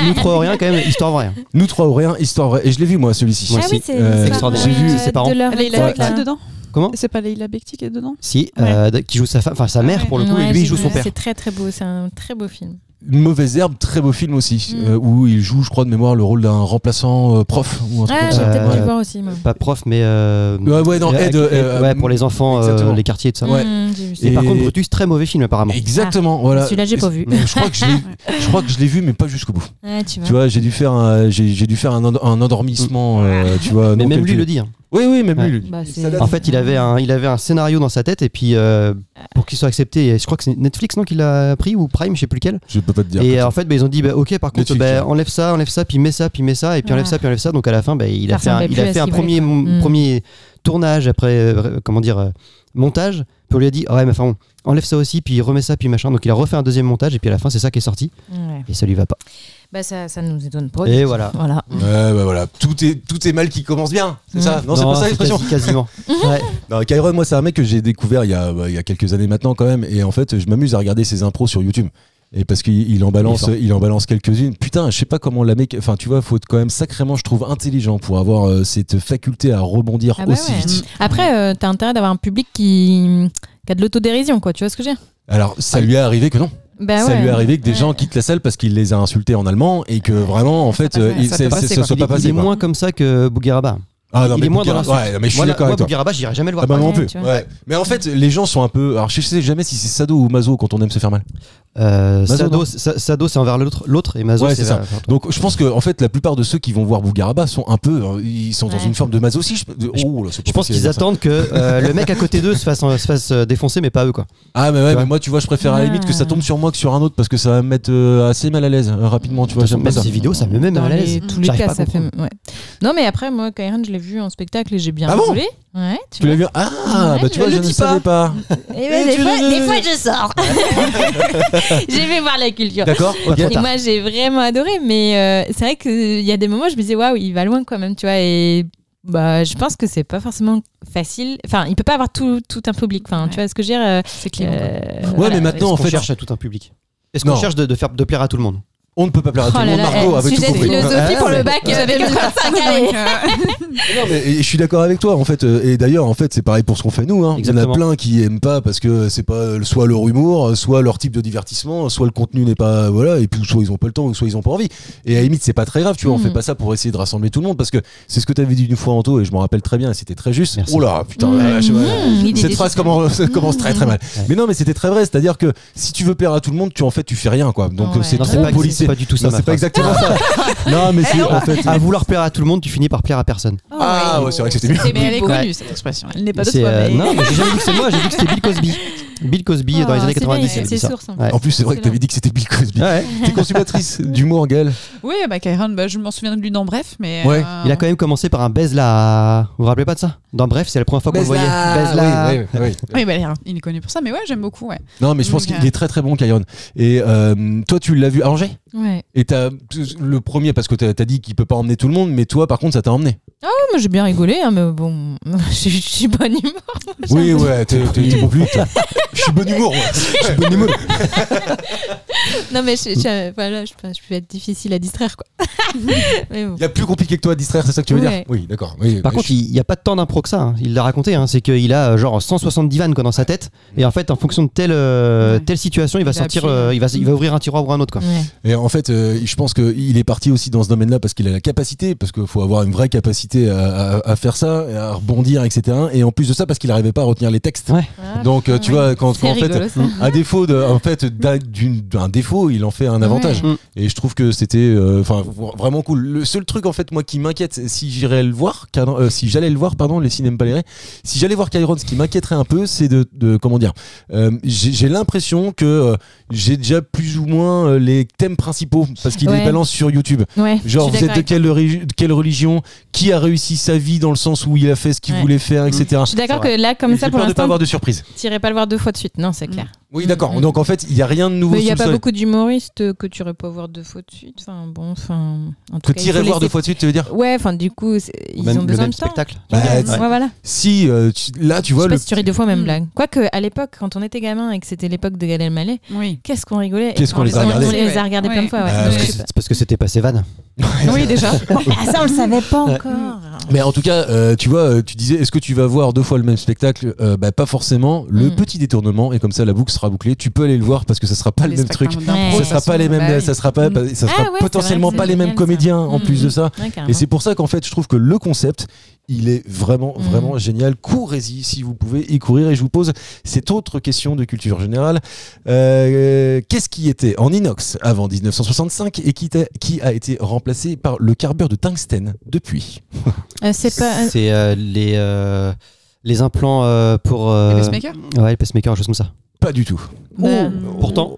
Nous trois ou rien quand même, histoire vraie. Nous 3 ou rien, histoire vraie. Et je l'ai vu moi celui-ci. Moi Ah aussi. oui, c'est extraordinaire. J'ai vu ses parents. de leur Leïla époque, Bekti là. dedans? Comment? C'est pas Leïla Bekti qui est dedans? Si, Ouais. qui joue sa femme, enfin sa mère pour le coup, Ouais, et lui il j'ai joue vu. son père. C'est très très beau, c'est un très beau film. Mauvaise herbe, très beau film aussi, où il joue, je crois de mémoire, le rôle d'un remplaçant prof ou un truc Ah, comme j'ai ça. peut-être dû Ouais. voir aussi, moi. Pas prof, mais. Ouais, non, aide. Ouais, pour les enfants, exactement. les quartiers et tout ça. Ouais. J'ai vu ça. Et par Et- contre, Brutus, très mauvais film apparemment. Exactement, voilà. Celui-là, j'ai pas vu. Je crois que je l'ai vu, mais pas jusqu'au bout. Ouais, tu vois. Tu vois, j'ai dû faire un endormissement, tu vois. Mais non même lui calculé. le dit. Hein. Oui, même Ouais. lui le dit. Bah, c'est- Ça date. En fait, il avait un scénario dans sa tête et puis pour qu'il soit accepté, je crois que c'est Netflix non qui l'a pris ou Prime, je sais plus lequel. Je peux pas te dire. Et en fait, ils ont dit ok, par contre, Netflix, hein. enlève ça, puis mets ça, et puis enlève ça, puis enlève ça. Donc à la fin, il a Ça ressemblait plus à ce fait un qu'il premier voulait, quoi. premier tournage après montage. Puis on lui a dit ouais, mais enfin, enlève ça aussi, puis remets ça, puis machin. Donc il a refait un deuxième montage et puis à la fin, c'est ça qui est sorti Ouais. et ça lui va pas. Bah, ça nous étonne pas. Et voilà. Voilà. Ouais, bah voilà. Tout est mal qui commence bien, c'est ça? Non, c'est pas ça l'expression. Quasiment. Ouais. Non, Kairon, moi, c'est un mec que j'ai découvert il y a quelques années maintenant quand même. Et en fait, je m'amuse à regarder ses impros sur YouTube. Et parce qu'il en balance quelques-unes. Putain, je sais pas comment la mec. Enfin, tu vois, faut être quand même sacrément, je trouve, intelligent pour avoir cette faculté à rebondir Ah bah aussi ouais. vite. Après, t'as intérêt d'avoir un public qui a de l'autodérision, quoi. Tu vois ce que je veux dire? Alors, ça lui est arrivé que non. Bah Ça ouais. lui est arrivé que des gens quittent la salle parce qu'il les a insultés en allemand et que vraiment, en fait, ça soit pas passé. Il est quoi. moins comme ça que Bougueraba. Ah non, il mais est moins dans Bougueraba- l'insulte. ouais, mais je suis Moi, d'accord avec toi. Bougueraba, j'irai jamais le voir. Ah bah moi non Ouais, plus. tu vois. Ouais. Mais en fait, les gens sont un peu. Alors je sais jamais si c'est sado ou maso quand on aime se faire mal. Sado, c'est envers l'autre et Mazo, c'est ça. Donc je pense que en fait la plupart de ceux qui vont voir Bougaraba sont un peu, ils sont dans une forme de masochisme. Je pense qu'ils attendent que le mec à côté d'eux se fasse défoncer, mais pas eux quoi. Ah mais moi tu vois, je préfère à la limite que ça tombe sur moi que sur un autre parce que ça va me mettre assez mal à l'aise rapidement, tu vois. Même ces vidéos, ça me met mal à l'aise. Tous les cas, ça fait. Non mais après moi, Kairon, je l'ai vu en spectacle et j'ai bien rigolé. Ouais. Tu l'as vu? Ah bah tu vois, je ne savais pas. Des fois je sors. J'ai fait voir la culture. D'accord. Et moi j'ai vraiment adoré, mais c'est vrai qu'il y a des moments où je me disais waouh, il va loin quand même, tu vois. Et bah je pense que c'est pas forcément facile. Enfin, il peut pas avoir tout un public. Enfin, tu vois ce que je veux dire. C'est clair. Mais maintenant en fait, on cherche à tout un public. Est-ce qu'on cherche de plaire à tout le monde? On ne peut pas plaire à tout le monde. Margot avait tout compris. Sujet de philosophie pour le bac, j'avais 85 années. Non, mais je suis d'accord avec toi en fait. Et d'ailleurs en fait c'est pareil pour ce qu'on fait nous. Hein. Il y en a plein qui aiment pas parce que c'est pas soit leur humour, soit leur type de divertissement, soit le contenu n'est pas et puis soit ils ont pas le temps, ou soit ils ont pas envie. Et à la limite c'est pas très grave, tu vois. On fait pas ça pour essayer de rassembler tout le monde parce que c'est ce que t'avais dit une fois Anto et je m'en rappelle très bien. Et c'était très juste. Merci. Oh là putain, cette phrase commence très très mal. Mais non mais c'était très vrai. C'est-à-dire que si tu veux plaire à tout le monde, tu fais rien quoi. Donc c'est trop policé. C'est pas du tout ça. C'est pas exactement ça. Non, mais c'est en fait. À vouloir plaire à tout le monde, tu finis par plaire à personne. Ah ouais, c'est vrai que c'était mieux. Mais elle est connue cette expression. Elle n'est pas de toi. Non, mais j'ai jamais dit que c'est moi, j'ai dit que c'était Bill Cosby. Bill Cosby dans les années 90. C'est source. En plus, c'est vrai que t'avais dit que c'était Bill Cosby. T'es consommatrice d'humour, Gaëlle? Oui, Kairon, je m'en souviens de lui dans Bref, mais. Il a quand même commencé par un baise là. Vous vous rappelez pas de ça? Dans Bref, c'est la première fois qu'on le voyait. Baise là. Oui, il est connu pour ça, mais ouais, j'aime beaucoup. Non, mais je pense qu'il est très très bon, Kairon. Et toi, tu l'as vu à Angers? Ouais. Et t'as le premier, parce que t'as dit qu'il peut pas emmener tout le monde, mais toi, par contre, ça t'a emmené. Ah ouais, moi j'ai bien rigolé, hein, mais bon, je suis bonne humeur. Oui, ouais, t'es bon public. Je suis bon humour, moi. Je suis bon humour. Non, mais je peux être difficile à distraire, quoi. Mais bon. Il y a plus compliqué que toi à distraire, c'est ça que tu veux dire? Oui, d'accord. Oui, par contre, il n'y a pas de temps d'impro que ça. Hein. Il l'a raconté, c'est qu'il a genre 170 vannes dans sa tête. Et en fait, en fonction de telle situation, il va sortir, il va ouvrir un tiroir ou un autre, quoi. Ouais. Et en fait, je pense qu'il est parti aussi dans ce domaine-là parce qu'il a la capacité, parce qu'il faut avoir une vraie capacité à faire ça, à rebondir, etc. Et en plus de ça, parce qu'il n'arrivait pas à retenir les textes. Ouais. Donc, tu vois, quand en fait, à défaut d'un défaut, il en fait un avantage. Et je trouve que c'était vraiment cool. Le seul truc, en fait, moi, qui m'inquiète, si j'allais le voir, les cinémas Paléré, si j'allais voir Kairon, ce qui m'inquiéterait un peu, c'est de comment dire, j'ai l'impression que j'ai déjà plus ou moins les thèmes principaux parce qu'il les balance sur YouTube. Ouais, genre vous êtes de quelle religion, qui a réussi sa vie dans le sens où il a fait ce qu'il voulait faire, etc. Je suis d'accord que là comme ça pour l'instant, de pas avoir de surprise. T'irais pas le voir 2 fois de suite, non, c'est clair. Oui, d'accord. Donc en fait, il y a rien de nouveau. Mais il y a pas beaucoup d'humoristes que tu irais pas voir 2 fois de suite. Enfin bon, en tout cas, tu irais voir 2 fois de suite, tu veux dire? Ouais, enfin du coup, ils ont besoin de spectacle. Voilà. Si là, tu vois, je sais pas si tu ris 2 fois même blague. Quoique à l'époque, quand on était gamin et que c'était l'époque de Gad Elmaleh, qu'est-ce qu'on rigolait. Qu'est-ce qu'on les a regardés? On les a regardés plein de fois. C'est parce que c'était passé van. Oui, déjà. Ça, on le savait pas encore. Mais en tout cas, tu vois, tu disais, est-ce que tu vas voir 2 fois le même spectacle? Pas forcément. Le petit détournement, et comme ça, la boucle sera bouclée. Tu peux aller le voir parce que ça sera pas le même truc. Ça sera pas les mêmes. Ça sera pas. Ça sera potentiellement pas les mêmes comédiens en plus de ça. Et c'est pour ça qu'en fait, je trouve que le concept, il est vraiment génial. Courez-y si vous pouvez y courir. Et je vous pose cette autre question de culture générale. Qu'est-ce qui était en inox avant 1965 et qui a été remplacé par le carbure de tungstène depuis? C'est les implants pour... Les pacemakers? Ouais, les pacemakers, chose comme ça. Pas du tout. Pourtant...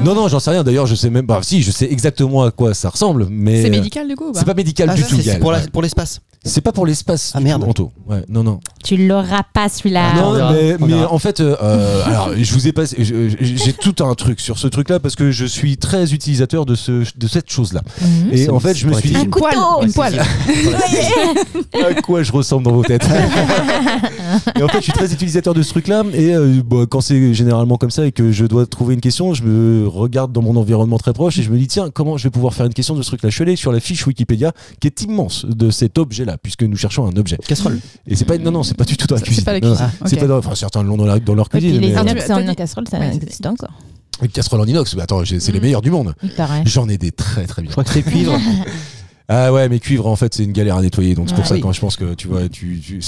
Non, j'en sais rien. D'ailleurs, je sais même pas. Si, je sais exactement à quoi ça ressemble, mais c'est médical du coup. C'est pas médical du tout. C'est pour l'espace. C'est pas pour l'espace. Ah merde. Ouais, non. Tu l'auras pas celui-là. Non, mais en fait, alors je vous ai passé. J'ai tout un truc sur ce truc-là parce que je suis très utilisateur de cette chose-là. Et en fait, je me suis dit une poêle. À quoi je ressemble dans vos têtes? Et en fait, je suis très utilisateur de ce truc-là. Et quand c'est généralement comme ça et que je dois trouver une question, je me regarde dans mon environnement très proche et je me dis tiens, comment je vais pouvoir faire une question de ce truc-là? Je suis allé sur la fiche Wikipédia qui est immense de cet objet-là, puisque nous cherchons un objet. Casserole. Et c'est pas c'est pas du tout dans la cuisine. C'est pas la cuisine. C'est pas dans, certains l'ont dans leur cuisine. Et puis les mais inox en casserole, ça existe encore. Une casserole en inox, attends, c'est les meilleurs du monde. Il paraît. J'en ai des très très bien. Je crois que c'est cuivre. Ah ouais, mais cuivre en fait c'est une galère à nettoyer, donc c'est pour ça quand je pense que tu vois,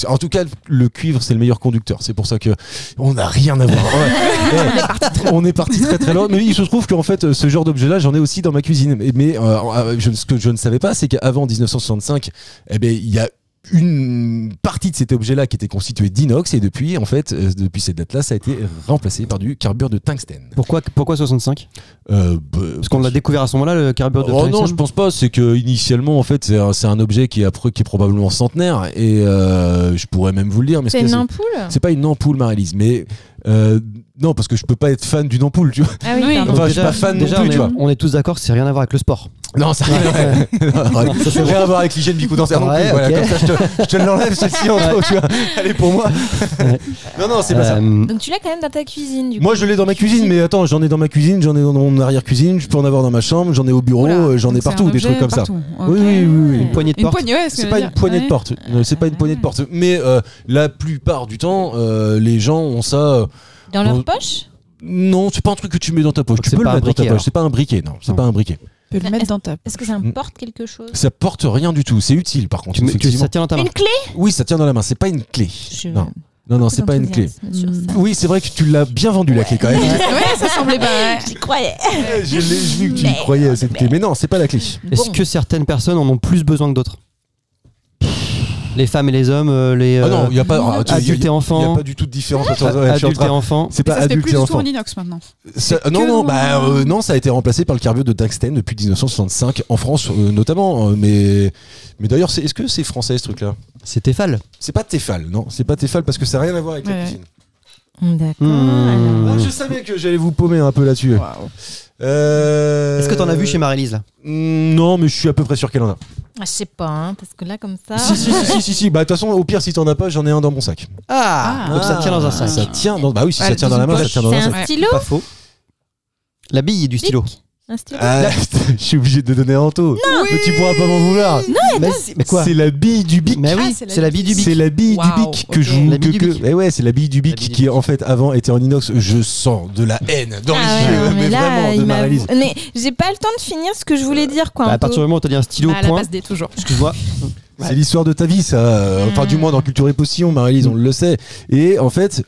en tout cas le cuivre c'est le meilleur conducteur, c'est pour ça que on n'a rien à voir. On est parti très très loin, mais il se trouve qu'en fait ce genre d'objet là j'en ai aussi dans ma cuisine, mais ce que je ne savais pas c'est qu'avant 1965, il y a une partie de cet objet-là qui était constitué d'inox et depuis cette date-là, ça a été remplacé par du carbure de tungstène. Pourquoi 65 Parce qu'on l'a découvert à ce moment-là, le carbure de tungstène. Non, je pense pas. C'est que initialement, en fait, c'est un objet qui est probablement centenaire et je pourrais même vous le dire. Mais c'est une ampoule. C'est pas une ampoule, Maryse, mais non, parce que je peux pas être fan d'une ampoule, tu vois. Ah oui, enfin, je suis pas fan non plus, tu vois. On est tous d'accord que c'est rien à voir avec le sport. Non, ça n'a rien à voir avec l'hygiène bucco-dentaire non plus. Voilà, comme ça, je te l'enlève celle-ci en trop, tu vois. Allez, pour moi. Non, c'est pas ça. Donc tu l'as quand même dans ta cuisine, du coup. Moi, je l'ai dans ma cuisine, mais attends, j'en ai dans ma cuisine, j'en ai dans mon arrière-cuisine, je peux en avoir dans ma chambre, j'en ai au bureau, j'en ai partout, des trucs comme ça. Oui. Une poignée de porte. C'est pas une poignée de porte. C'est pas une poignée de porte. Mais la plupart du temps, les gens ont ça. Dans leur poche ? Non, c'est pas un truc que tu mets dans ta poche. Tu peux le mettre dans ta poche. C'est pas un briquet, non. C'est pas un briquet. Tu peux le mettre dans ta. Est-ce que ça porte quelque chose ? Ça porte rien du tout. C'est utile, par contre. Ça tient dans ta main. Une clé ? Oui, ça tient dans la main. C'est pas une clé. Non, c'est pas une clé. Oui, c'est vrai que tu l'as bien vendu la clé quand même. Ouais, ça semblait pas. J'y croyais. Je l'ai vu que tu y croyais à cette clé. Mais non, c'est pas la clé. Est-ce que certaines personnes en ont plus besoin que d'autres ? Les femmes et les hommes, les non, il y a pas adultes et enfants. Il y a pas du tout de différence. Adultes et enfants. C'est pas adulte et enfant. C'est plus du tout en inox maintenant. Non, ça a été remplacé par le carbure de tungstène depuis 1965 en France notamment. Mais d'ailleurs, est-ce que c'est français ce truc-là ? C'est Tefal. C'est pas Tefal, non. C'est pas Tefal parce que ça n'a rien à voir avec la cuisine. D'accord. Je savais que j'allais vous paumer un peu là-dessus. Est-ce que t'en as vu chez Maryse là ? Non, mais je suis à peu près sûr qu'elle en a. Je sais pas, parce que là, comme ça. Si. Bah, de toute façon, au pire, si t'en as pas, j'en ai un dans mon sac. Donc ça tient dans un sac. Ça tient dans. Bah oui, si ça tient dans la main, ça tient dans un sac. C'est un stylo ? Pas faux. La bille du stylo. Un stylo ? Je suis obligé de donner Anto. Non. Mais tu pourras pas m'en vouloir. Non, mais quoi ? C'est la bille du bic. Mais oui, c'est la bille du bic. C'est la bille du bic que je vous. Eh ouais, c'est la bille du bic qui en fait avant était en inox. Je sens de la haine dans les yeux, mais vraiment de Maryse. Mais j'ai pas le temps de finir ce que je voulais dire, quoi. À partir du moment où t'as dit un stylo À la point. base des toujours. Excuse-moi. C'est l'histoire de ta vie, ça. Enfin, du moins dans Culture et Potion, Maryse, on le sait. Et en fait,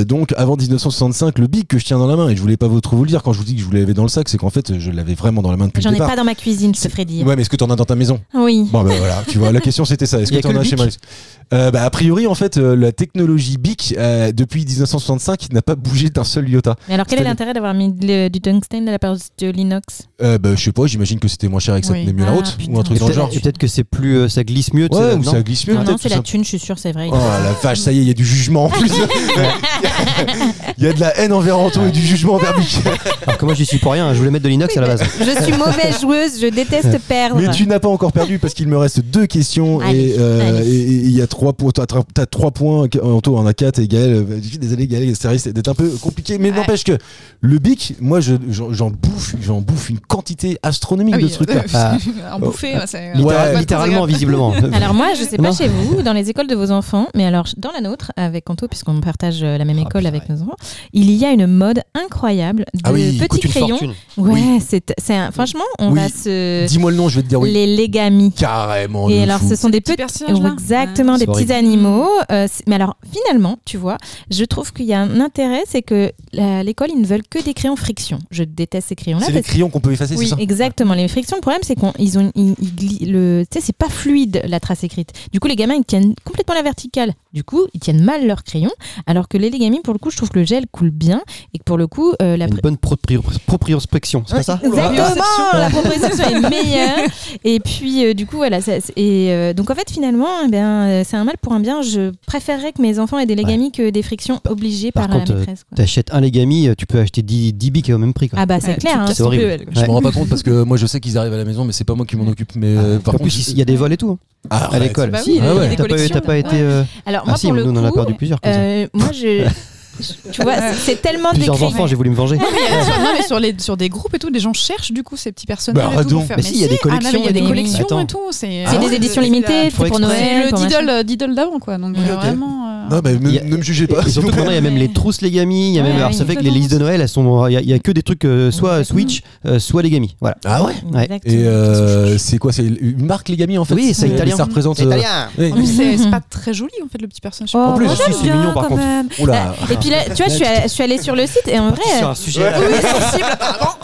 donc avant 1965, le bic que je tiens dans la main, et je voulais pas trop vous le dire quand je vous dis que je vous l'avais dans le sac, c'est qu'en fait, je l'avais vraiment dans la main depuis le départ. J'en ai pas dans ma cuisine, je te ferai dire. Ouais, mais est-ce que t'en as dans ta maison ? Oui. Bon, ben voilà, tu vois, la question c'était ça. Est-ce que t'en as chez Maryse ? A priori, en fait, la technologie BIC, depuis 1965, n'a pas bougé d'un seul iota. Mais alors, quel est l'intérêt d'avoir mis du tungstène à la place de l'inox ? Je sais pas, j'imagine que c'était moins cher et que ça tenait mieux la route, ou un truc dans le genre. Peut-être que c'est plus, ça glisse mieux. Ouais, ou ça glisse mieux. Non, c'est la thune, je suis sûr, c'est vrai. Oh la vache, ça y est, il y a du jugement en plus. Il y a de la haine envers Anto et du jugement envers BIC. Alors que moi, j'y suis pour rien, je voulais mettre de l'inox à la base. Je suis mauvaise joueuse, je déteste perdre. Mais tu n'as pas encore perdu parce qu'il me reste 2 questions et il y a 3 points. T'as 3 points, Anto en a 4 et Gaël. Désolé Gaël, ça risque d'être un peu compliqué, mais n'empêche que le BIC, moi j'en bouffe une quantité astronomique de ce truc-là. En bouffer, c'est littéralement, visiblement. Alors moi, je sais pas chez vous, dans les écoles de vos enfants, mais alors dans la nôtre, avec Anto, puisqu'on partage la même école avec nos enfants, il y a une mode incroyable de petits crayons. Ouais, franchement, on va se. Dis-moi le nom, je vais te dire oui. Les Legami. Carrément. Et alors, ce sont des petits personnages là. Exactement, des petits animaux. Mais alors, finalement, tu vois, je trouve qu'il y a un intérêt, c'est que l'école, ils ne veulent que des crayons friction. Je déteste ces crayons-là. C'est les crayons qu'on peut effacer, c'est ça ? Oui, exactement. Les frictions, le problème, c'est qu'ils ont, tu sais, c'est pas fluide la trace écrite. Du coup, les gamins, ils tiennent complètement la verticale. Du coup, ils tiennent mal leurs crayons. Alors que les Legami, pour le coup, je trouve que le gel coule bien et que pour le coup, une bonne propriospection, c'est pas ça ? Exactement. La propriospection est meilleure. Et puis, du coup, voilà. Donc, en fait, finalement, c'est un mal pour un bien. Je préférerais que mes enfants aient des Legami que des frictions obligées par la maîtresse. T'achètes un Legami, tu peux acheter 10 bics au même prix. Quoi. Ah bah c'est clair. C'est horrible. Je me rends pas compte parce que moi je sais qu'ils arrivent à la maison, mais c'est pas moi qui m'en occupe. Mais par contre, il y a des vols et tout. À l'école. Bah oui, t'as pas été. Alors moi pour le coup, nous on en a perdu plusieurs. Moi tu vois, c'est tellement plusieurs enfants, j'ai voulu me venger. Non mais sur des groupes et tout, les gens cherchent du coup ces petits personnages et tout pour faire. Mais si, il y a des collections. Il y a des collections et tout. C'est des éditions limitées, c'est pour Noël. C'est le Diddle d'avant quoi. Donc vraiment. Non, mais ne me jugez pas. Et surtout que maintenant, il y a même les trousses Legami. Il y a même, alors, ça fait que les listes de Noël, elles sont. Il y a que des trucs soit Switch, soit Legami. Voilà. Ah ouais. Et c'est quoi? C'est une marque Legami en fait? Oui, c'est italien. Ça représente. Italien. En plus, c'est pas très joli en fait le petit personnage. En plus, c'est mignon par contre. Oula. Et puis là, tu vois, je suis allée sur le site et en vrai. Sur un sujet. Oui, sensible apparemment.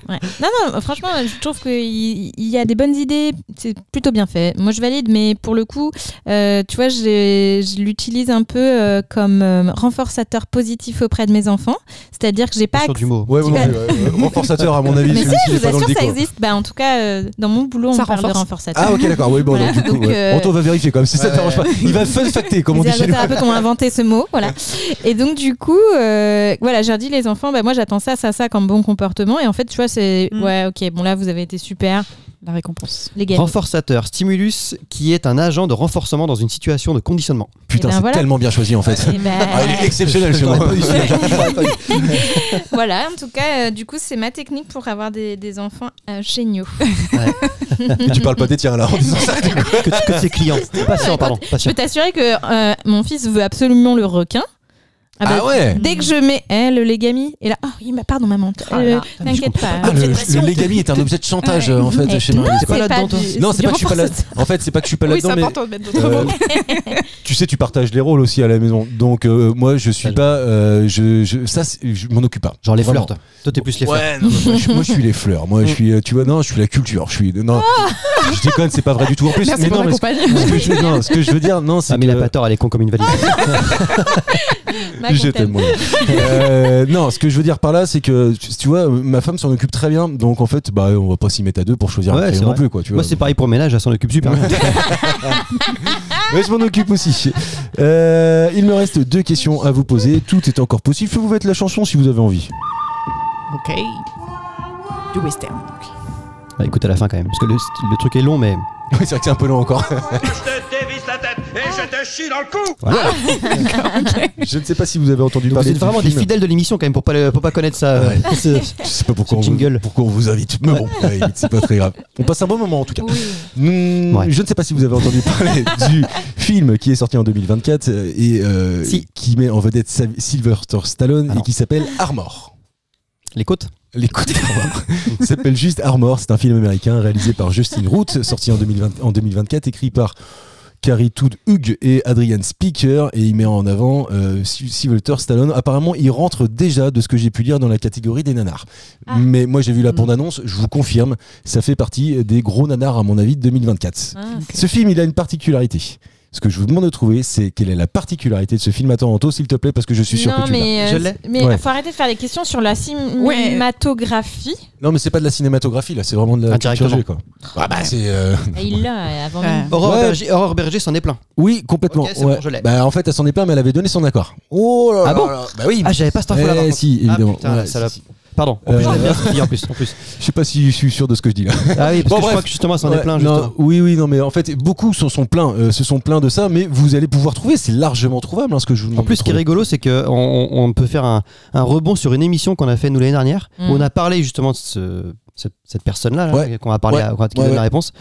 Ouais. Non, franchement, je trouve qu'il y a des bonnes idées. C'est plutôt bien fait. Moi, je valide, mais pour le coup, tu vois, je l'utilise un peu comme renforçateur positif auprès de mes enfants. C'est-à-dire que j'ai pas. Sur du mot. Ouais, renforçateur à mon avis. Mais si, je vous assure, ça existe. Bah, en tout cas, dans mon boulot, on parle de renforçateur. Ah, ok, d'accord. Oui, bon, voilà. Du coup, Anto va vérifier quand même. Si ça t'arrange pas, il va fun-facter, comme on dit chez nous. Les ergothérapeutes ont inventé ce mot, voilà. Et donc, du coup, voilà, j'ai dit les enfants, bah, moi, j'attends ça comme bon comportement. Et en fait, tu vois, c'est ouais, ok, bon, là, vous avez été super. La récompense. Renforçateur, stimulus, qui est un agent de renforcement dans une situation de conditionnement. Putain, c'est tellement bien choisi en fait. Il est exceptionnel. Voilà, en tout cas, du coup, c'est ma technique pour avoir des enfants géniaux. Mais tu parles pas des tiens là en disant ça. Que ses clients. Patient, pardon. Je peux t'assurer que mon fils veut absolument le requin. Ah ouais. Dès que je mets le Legami et là, oh oui, pardon maman, t'inquiète pas. Le Legami est un objet de chantage en fait chez Marie. C'est pas là-dedans toi. Non, c'est pas que je suis pas là. En fait, c'est pas que je suis pas là-dedans, mais important de mettre d'autres mots. Tu sais, tu partages les rôles aussi à la maison. Donc moi, je suis pas, je m'en occupe pas. Genre les fleurs, toi t'es plus les fleurs. Ouais, non, moi je suis les fleurs. Moi, je suis, tu vois, non, je suis la culture. Je déconne, c'est pas vrai du tout. En plus, mais non, ce que je veux dire, non, c'est. Mais la Pator, elle est con comme une valise. Je t'aime moi. Non, ce que je veux dire par là, c'est que tu vois, ma femme s'en occupe très bien, donc en fait, bah, on va pas s'y mettre à deux pour choisir un crayon non plus, quoi. Tu vois. Moi, c'est pareil pour le ménage, elle s'en occupe super bien. Ouais, je m'en occupe aussi. Il me reste 2 questions à vous poser. Tout est encore possible. Je peux vous mettre la chanson si vous avez envie. Ok. Du western. Bah, écoute à la fin quand même, parce que le truc est long, mais. Oui, c'est vrai que c'est un peu long encore. Je te dévisse la tête et je te chie dans le cou. Voilà. Je ne sais pas si vous avez entendu donc parler. Vous êtes vraiment des fidèles de l'émission quand même pour pas connaître ça. Ouais. Je sais pas pourquoi on vous invite, mais bon, c'est pas très grave. On passe un bon moment en tout cas. Oui. Je ne sais pas si vous avez entendu parler du film qui est sorti en 2024 et qui met en vedette Sylvester Stallone et qui s'appelle Armor. Les côtes. Les côtes d'Armor. Ça s'appelle juste Armor. C'est un film américain réalisé par Justin Root, sorti en 2024, écrit par Carrie Tood Hughes et Adrian Speaker, et il met en avant Sylvester Stallone. Apparemment, il rentre déjà, de ce que j'ai pu lire, dans la catégorie des nanars. Mais moi, j'ai vu la bande-annonce, je vous confirme, ça fait partie des gros nanars, à mon avis, de 2024. Ce film, il a une particularité. Ce que je vous demande de trouver, c'est quelle est la particularité de ce film. Attends, Anto, s'il te plaît, parce que je suis sûr que tu l'as. Je l'ai. Mais il faut arrêter de faire des questions sur la cinématographie. Non, mais c'est pas de la cinématographie, là, c'est vraiment de la culture G, quoi. C'est. Il l'a avant. Aurore Berger s'en est plein. Oui, complètement. Okay, bon, je l'ai. Bah, en fait, elle s'en est plein, mais elle avait donné son accord. Oh là là. Ah bon là. Bah oui. Ah, j'avais pas cette info là. Si, évidemment. Ah, putain, salope. Pardon. En plus, je l'aime bien cette fille en plus. Je sais pas si je suis sûr de ce que je dis là. Ah oui, parce que je crois que justement, ça en est plein. Oui, non, mais en fait, beaucoup se sont plaints de ça, mais vous allez pouvoir trouver, c'est largement trouvable, ce que je vous demande. En plus, ce qui est rigolo, c'est que on peut faire un rebond sur une émission qu'on a fait nous l'année dernière, où on a parlé justement de cette personne-là, qu'on a parlé, qui donne la réponse.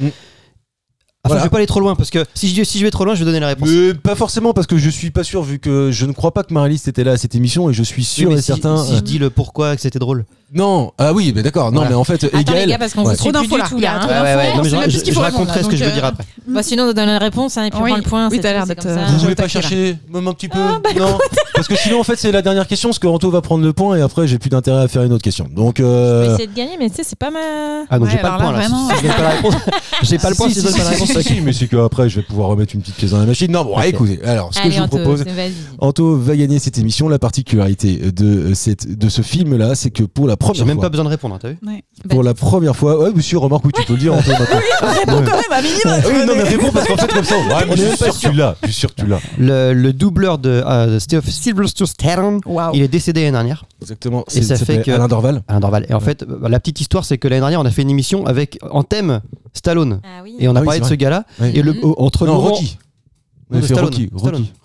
Enfin, je vais pas aller trop loin parce que si je vais trop loin, je vais donner la réponse. Pas forcément, parce que je suis pas sûr, vu que je ne crois pas que Marie-Lise était là à cette émission, et je suis sûr et certain. Si je dis le pourquoi que c'était drôle. Non, ah oui, mais d'accord. Non, mais en fait, attends, les gars, parce qu'on vous trop d'infos là. Je raconterai ce que je veux dire après. Bah, sinon, on donne la réponse et puis on prend le point. Oui, t'as l'air d'être. Vous voulez pas chercher même un petit peu? Non, parce que sinon, en fait, c'est la dernière question, parce que Anto va prendre le point et après, j'ai plus d'intérêt à faire une autre question. Donc. Je vais essayer de gagner, mais tu sais, c'est pas ma. Ah donc j'ai pas le point là. Si je donne pas la réponse. J'ai pas le point si je donne pas la réponse. Mais c'est qu'après, je vais pouvoir remettre une petite pièce dans la machine. Non, bon, écoutez. Alors, ce que je vous propose, Anto va gagner cette émission. La particularité de ce film-là, c'est que pour la première fois. J'ai même pas besoin de répondre, t'as vu? Pour la première fois. Ouais, monsieur, remarque, oui, tu peux le dire, Anto. Réponds quand même à minimum. Oui, non, mais réponds parce qu'en fait, comme ça, on est même pas sûr que tu l'as. Le doubleur de Sylvester Stallone, il est décédé l'année dernière. Exactement. Et ça fait que Alain Dorval. Et en fait, la petite histoire, c'est que l'année dernière, on a fait une émission avec en thème Stallone. Et on a parlé de ce gars-là. Et entre Rocky. On a fait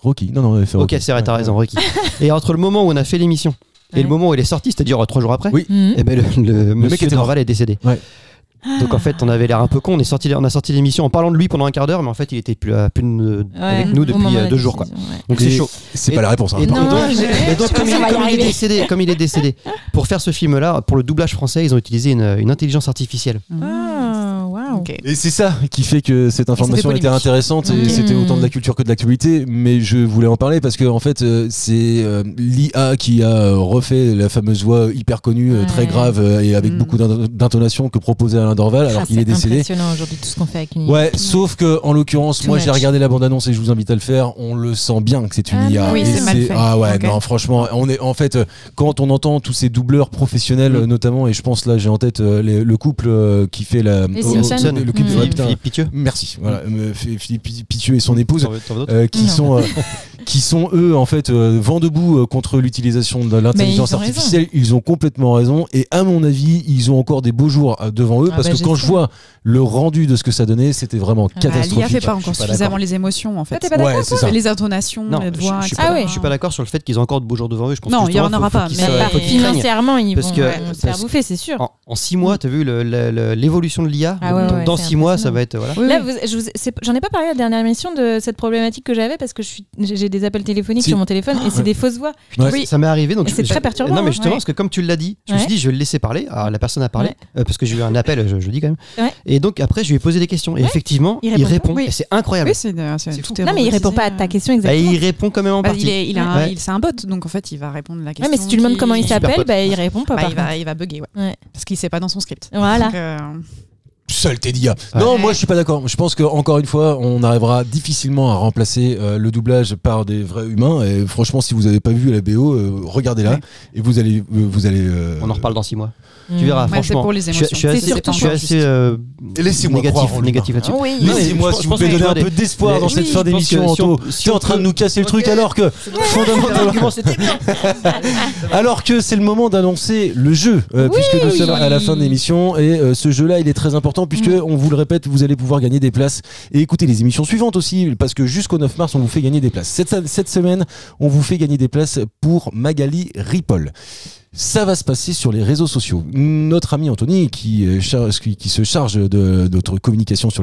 Rocky. Non, on avait fait Rocky. Ok, c'est vrai, t'as raison, Rocky. Et entre le moment où on a fait l'émission et le moment où il est sorti, c'est-à-dire 3 jours après, oui. et ben le monsieur Dorval est décédé. Ouais. Donc en fait, on avait l'air un peu con. On a sorti l'émission en parlant de lui pendant un quart d'heure, mais en fait, il était plus avec nous depuis 2 jours, quoi. Donc c'est chaud. C'est pas la réponse. Hein. Et donc, comme il est décédé, pour faire ce film-là, pour le doublage français, ils ont utilisé une intelligence artificielle. Okay. Et c'est ça qui fait que cette information était intéressante et c'était autant de la culture que de l'actualité, mais je voulais en parler parce que en fait c'est l'IA qui a refait la fameuse voix hyper connue, très grave et avec beaucoup d'intonation que proposait Alain Dorval alors qu'il est décédé. C'est impressionnant aujourd'hui tout ce qu'on fait avec une IA. Ouais, sauf que en l'occurrence, moi j'ai regardé la bande-annonce et je vous invite à le faire, on le sent bien que c'est une IA. Oui, c'est mal fait. Ah ouais, non franchement, on est en fait quand on entend tous ces doubleurs professionnels notamment, et je pense là j'ai en tête le couple qui fait le couple Philippe Pithieu. Merci. Voilà, Philippe Pithieu et son épouse qui sont eux en fait vent debout contre l'utilisation de l'intelligence artificielle. Ils ont complètement raison et à mon avis ils ont encore des beaux jours devant eux parce que quand je vois le rendu de ce que ça donnait, c'était vraiment catastrophique. L'IA fait pas encore suffisamment les émotions en fait. T'es pas d'accord, c'est les intonations, les voix. Je suis pas d'accord sur le fait qu'ils ont encore de beaux jours devant eux. Je pense non, il y en aura pas. Mais financièrement, ils vont se faire bouffer, c'est sûr. En 6 mois, t'as vu l'évolution de l'IA. Dans 6 mois, ça va être là. J'en ai pas parlé à la dernière émission de cette problématique que j'avais parce que j'ai des appels téléphoniques sur mon téléphone et c'est des fausses voix. Oui, ça m'est arrivé. Donc c'est très perturbant. Non, mais justement, parce que comme tu l'as dit, je me suis dit, je vais le laisser parler. Alors la personne a parlé parce que j'ai eu un appel, je le dis quand même. Et donc après, je lui ai posé des questions et effectivement, il répond. Et c'est incroyable. Non, mais il répond pas à ta question exactement. Il répond quand même en partie. C'est un bot, donc en fait, il va répondre à la question. Mais si tu lui demandes comment il s'appelle, il répond pas. Il va bugger, parce qu'il sait pas dans son script. Voilà. Saleté d'IA. Non, moi je suis pas d'accord. Je pense que encore une fois, on arrivera difficilement à remplacer le doublage par des vrais humains. Et franchement, si vous avez pas vu la BO, regardez-la et vous allez. On en reparle dans 6 mois. Tu verras, franchement. C'est pour les émotions. Je suis assez laissez-moi négatif là-dessus. Laissez-moi, si vous pouvez donner un peu d'espoir dans cette fin d'émission, Anto. Tu es en train de nous casser le truc alors que fondamentalement, alors que c'est le moment d'annoncer le jeu, puisque nous sommes à la fin de l'émission et ce jeu-là, il est très important puisque on vous le répète, vous allez pouvoir gagner des places et écouter les émissions suivantes aussi parce que jusqu'au 9 mars, on vous fait gagner des places. Cette semaine, on vous fait gagner des places pour Magali Ripoll. Ça va se passer sur les réseaux sociaux. Notre ami Anthony, qui se charge de notre communication sur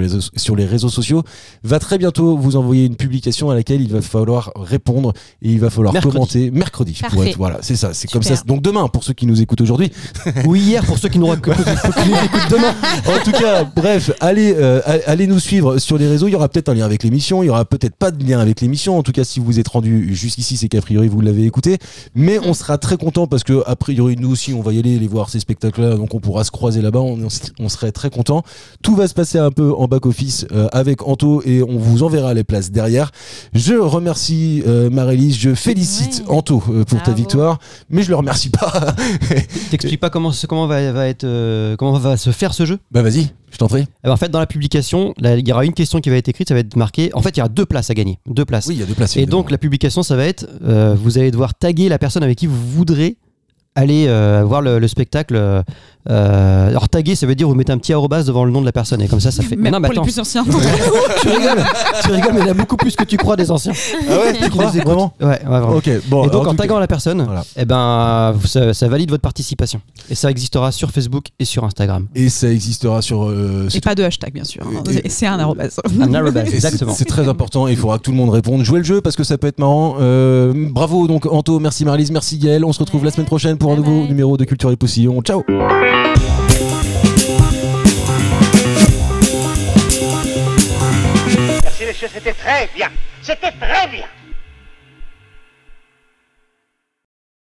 les réseaux sociaux, va très bientôt vous envoyer une publication à laquelle il va falloir répondre et il va falloir commenter mercredi. Voilà, c'est ça, c'est comme ça. Donc demain, pour ceux qui nous écoutent aujourd'hui, ou hier pour ceux qui nous écoutent demain. En tout cas, bref, allez nous suivre sur les réseaux. Il y aura peut-être un lien avec l'émission, il y aura peut-être pas de lien avec l'émission. En tout cas, si vous êtes rendu jusqu'ici, c'est qu'a priori vous l'avez écouté. Mais on sera très content parce que a priori nous aussi on va y aller voir ces spectacles-là, donc on pourra se croiser là-bas, on serait très content. Tout va se passer un peu en back-office avec Anto et on vous enverra les places derrière. Je remercie Marie-Lise, je félicite Anto pour ta victoire, mais je le remercie pas. T'expliques pas comment va se faire ce jeu? Bah vas-y, je t'en prie. En fait, dans la publication, il y aura une question qui va être écrite, ça va être marqué. En fait, il y a 2 places à gagner. 2 places. Oui, il y a 2 places. Et donc, la publication, ça va être vous allez devoir taguer la personne avec qui vous voudrez aller voir le spectacle. Alors taguer, ça veut dire vous mettez un petit arrobase devant le nom de la personne et comme ça fait. Mais non, mais pour les plus anciens. tu rigoles, mais il y a beaucoup plus que tu crois des anciens. Ah ouais, tu crois vraiment? Ouais, vraiment. Ok, bon. Et donc en taguant la personne, ça valide votre participation. Et ça existera sur Facebook et sur Instagram. Et ça existera sur. Et pas de hashtag bien sûr. C'est un arrobase. Un arrobase, exactement. C'est très important. Il faudra que tout le monde réponde. Jouez le jeu parce que ça peut être marrant. Bravo donc Anto, merci Marlise, merci Gaël. On se retrouve la semaine prochaine pour un nouveau numéro de Culture et Poussillon. Ciao. Merci messieurs, c'était très bien. C'était très bien.